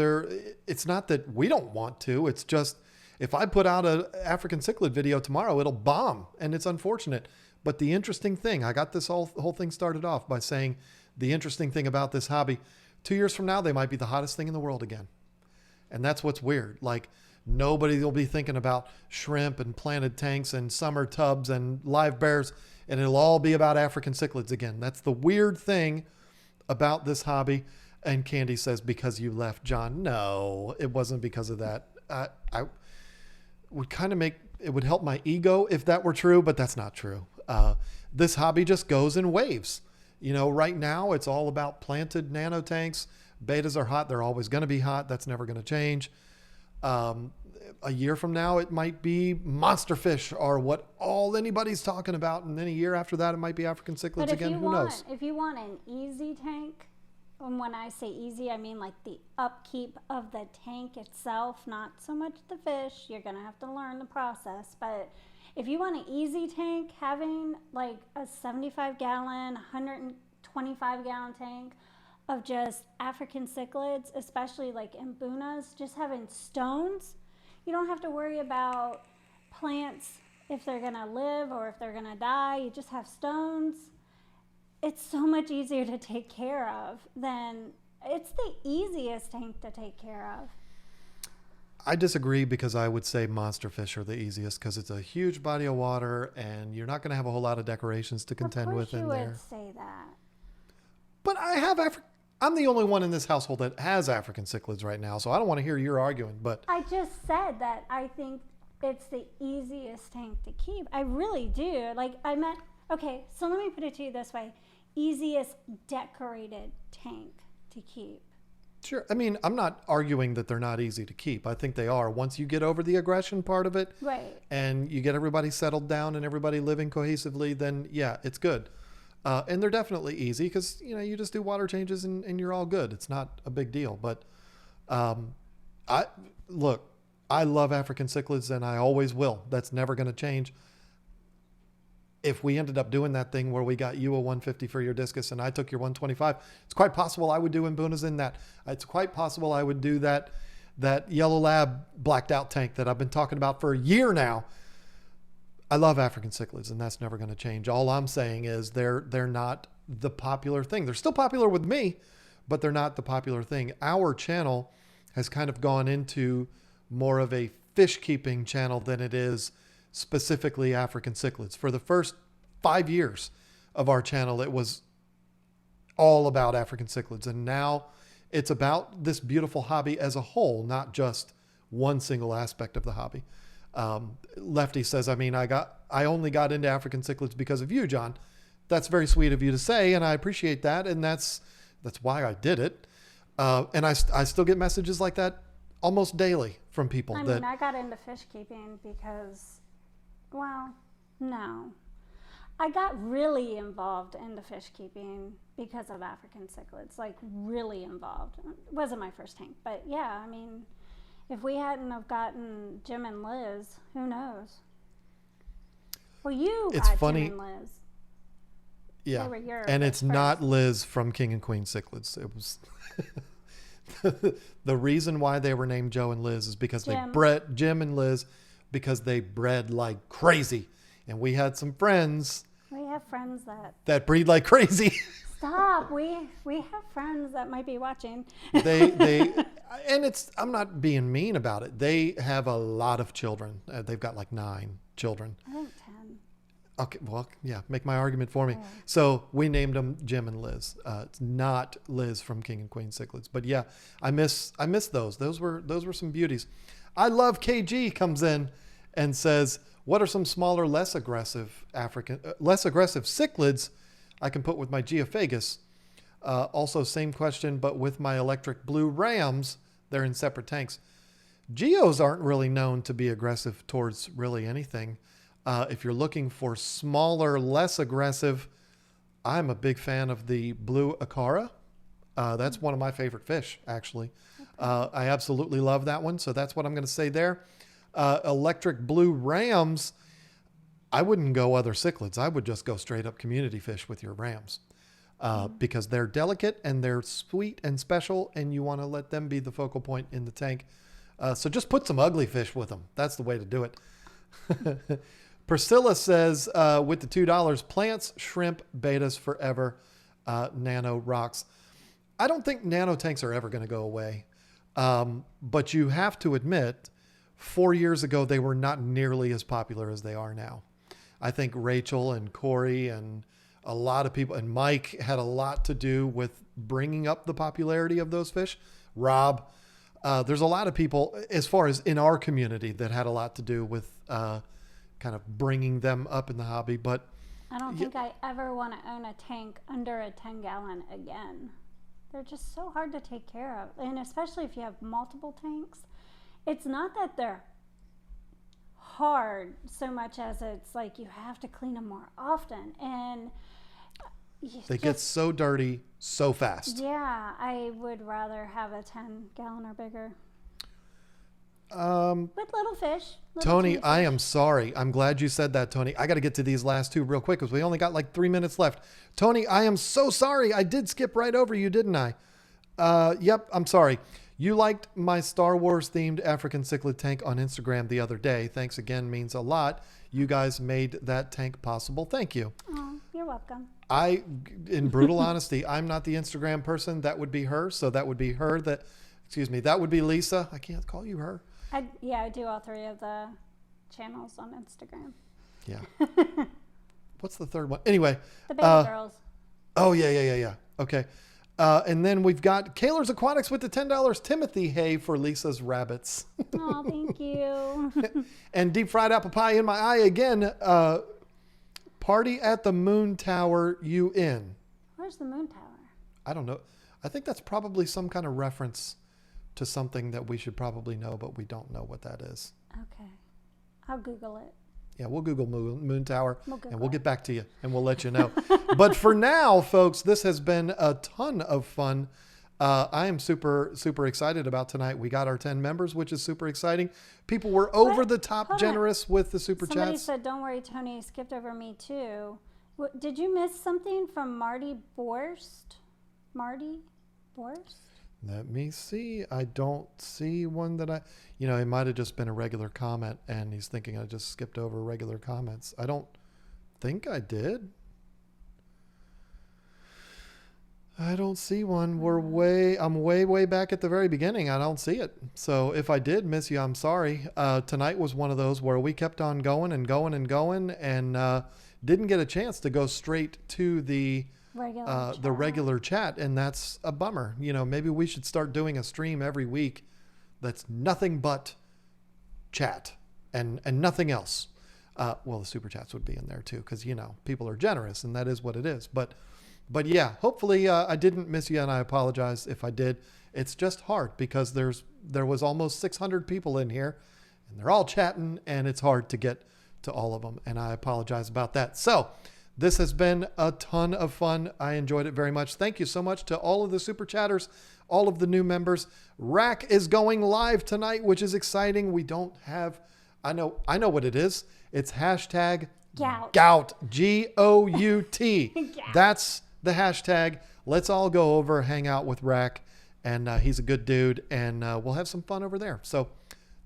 it's not that we don't want to. It's just if I put out an African cichlid video tomorrow, it'll bomb, and it's unfortunate. But the interesting thing, I got this whole thing started off by saying the interesting thing about this hobby, 2 years from now, they might be the hottest thing in the world again. And that's what's weird. Like nobody will be thinking about shrimp and planted tanks and summer tubs and live bears, and it'll all be about African cichlids again. That's the weird thing about this hobby. And Candy says, because you left, John. No, it wasn't because of that. I would kind of it would help my ego if that were true, but that's not true. This hobby just goes in waves. You know, right now it's all about planted nano tanks. Betas are hot. They're always going to be hot. That's never going to change. A year from now, it might be monster fish or what all anybody's talking about. And then a year after that, it might be African cichlids But again. Who knows? if you want an easy tank, and when I say easy, I mean like the upkeep of the tank itself, not so much the fish. You're going to have to learn the process. But if you want an easy tank, having like a 75-gallon, 125-gallon tank of just African cichlids, especially like Mbunas, just having stones, you don't have to worry about plants if they're going to live or if they're going to die. You just have stones. It's so much easier to take care of it's the easiest tank to take care of. I disagree because I would say monster fish are the easiest because it's a huge body of water and you're not going to have a whole lot of decorations to contend with in Of course you there. would say that. But I'm the only one in this household that has African cichlids right now, so I don't want to hear your arguing. But I just said that I think it's the easiest tank to keep. I really do. Okay, so let me put it to you this way. Easiest decorated tank to keep. sure, I mean, I'm not arguing that they're not easy to keep. I think they are. Once you get over the aggression part of it, Right. and you get everybody settled down and everybody living cohesively, then yeah, it's good. And they're definitely easy because, you know, you just do water changes and you're all good. It's not a big deal. But I love African cichlids and I always will. That's never going to change. if we ended up doing that thing where we got you a 150 for your discus and I took your 125, it's quite possible I would do Imbunas in that. It's quite possible I would do that Yellow Lab blacked out tank that I've been talking about for a year now. I love African cichlids, and that's never going to change. All I'm saying is they're not the popular thing. They're still popular with me, but they're not the popular thing. Our channel has kind of gone into more of a fish keeping channel than it is specifically African cichlids. For the first 5 years of our channel, it was all about African cichlids. And now it's about this beautiful hobby as a whole, not just one single aspect of the hobby. Lefty says, I mean, I only got into African cichlids because of you, John. That's very sweet of you to say, and I appreciate that. And that's why I did it. And I still get messages like that almost daily from people. I mean, I got into fish keeping because, well, no. I got really involved into fish keeping because of African cichlids, like really involved. It wasn't my first tank, but yeah, I mean, if we hadn't have gotten Jim and Liz, who knows? Well, It's got funny. Jim and Liz. Yeah, They were your and it's first. not Liz from King and Queen Cichlids. It was the reason why they were named Joe and Liz is because Jim. they bred Jim and Liz because they bred like crazy, and we had some friends We have friends that breed like crazy. stop. We have friends that might be watching. they and I'm not being mean about it. They have a lot of children. They've got like 9 children. I think 10. Okay, well, yeah, make my argument for me. Yeah. So we named them Jim and Liz. It's not Liz from King and Queen Cichlids, but yeah, I miss those. Those were some beauties. I love KG comes in and says, "What are some smaller, less aggressive cichlids I can put with my Geophagus?" Also, same question, but with my electric blue rams, they're in separate tanks. Geos aren't really known to be aggressive towards really anything. If you're looking for smaller, less aggressive, I'm a big fan of the blue Acara. That's one of my favorite fish, actually. I absolutely love that one. So that's what I'm going to say there. Electric blue rams, I wouldn't go other cichlids. I would just go straight up community fish with your rams because they're delicate and they're sweet and special, and you want to let them be the focal point in the tank. So just put some ugly fish with them. That's the way to do it. Priscilla says, with the $2, plants, shrimp, betas forever, nano rocks. I don't think nano tanks are ever going to go away. But you have to admit, 4 years ago, they were not nearly as popular as they are now. I think Rachel and Corey and a lot of people, and Mike had a lot to do with bringing up the popularity of those fish. Rob, there's a lot of people, as far as in our community, that had a lot to do with kind of bringing them up in the hobby. But I don't think I ever want to own a tank under a 10-gallon again. They're just so hard to take care of. And especially if you have multiple tanks. It's not that they're hard so much as it's like you have to clean them more often. And they get so dirty so fast. Yeah, I would rather have a 10-gallon or bigger. With little fish. Tony, fish. I am sorry. I'm glad you said that, Tony. I got to get to these last 2 real quick because we only got like 3 minutes left. Tony, I am so sorry. I did skip right over you, didn't I? Yep, I'm sorry. You liked my Star Wars themed African cichlid tank on Instagram the other day. Thanks again, means a lot. You guys made that tank possible. Thank you. Oh, you're welcome. In brutal honesty, I'm not the Instagram person. That would be her. So that would be her. That would be Lisa. I can't call you her. I do all 3 of the channels on Instagram. Yeah. What's the third one? Anyway. The baby girls. Oh, yeah. Okay. And then we've got Kaler's Aquatics with the $10 Timothy Hay for Lisa's rabbits. Oh, thank you. And deep fried apple pie in my eye again. Party at the Moon Tower UN. Where's the Moon Tower? I don't know. I think that's probably some kind of reference to something that we should probably know, but we don't know what that is. Okay. I'll Google it. Yeah, we'll Google Moon Tower and we'll it. get back to you and we'll let you know. But for now, folks, this has been a ton of fun. I am super, super excited about tonight. We got our 10 members, which is super exciting. People were over the top Hold on. generous with the super Somebody chats. said, "Don't worry, Tony, you skipped over me too." Did you miss something from Marty Borst? Marty Borst? Let me see. I don't see one that it might have just been a regular comment and he's thinking I just skipped over regular comments. I don't think I did. I don't see one. I'm way back at the very beginning. I don't see it. So if I did miss you, I'm sorry. Tonight was one of those where we kept on going and going and going and didn't get a chance to go straight to the regular chat. And that's a bummer. Maybe we should start doing a stream every week that's nothing but chat and nothing else. Well, the super chats would be in there too, because, people are generous and that is what it is. But yeah, hopefully I didn't miss you, and I apologize if I did. It's just hard because there was almost 600 people in here, and they're all chatting, and it's hard to get to all of them, and I apologize about that. So this has been a ton of fun. I enjoyed it very much. Thank you so much to all of the super chatters, all of the new members. Rack is going live tonight, which is exciting. We don't have, I know what it is. It's hashtag Gout. Gout, G-O-U-T. Gout. That's the hashtag. Let's all go over, hang out with Rack, and he's a good dude, and we'll have some fun over there. So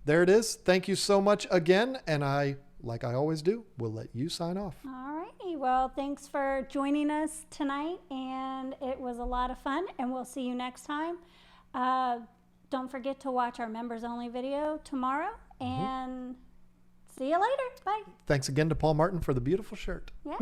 there it is. Thank you so much again, and like I always do, will let you sign off. All righty. Well, thanks for joining us tonight, and it was a lot of fun, and we'll see you next time. Don't forget to watch our members only video tomorrow, and see you later. Bye. Thanks again to Paul Martin for the beautiful shirt. Yeah.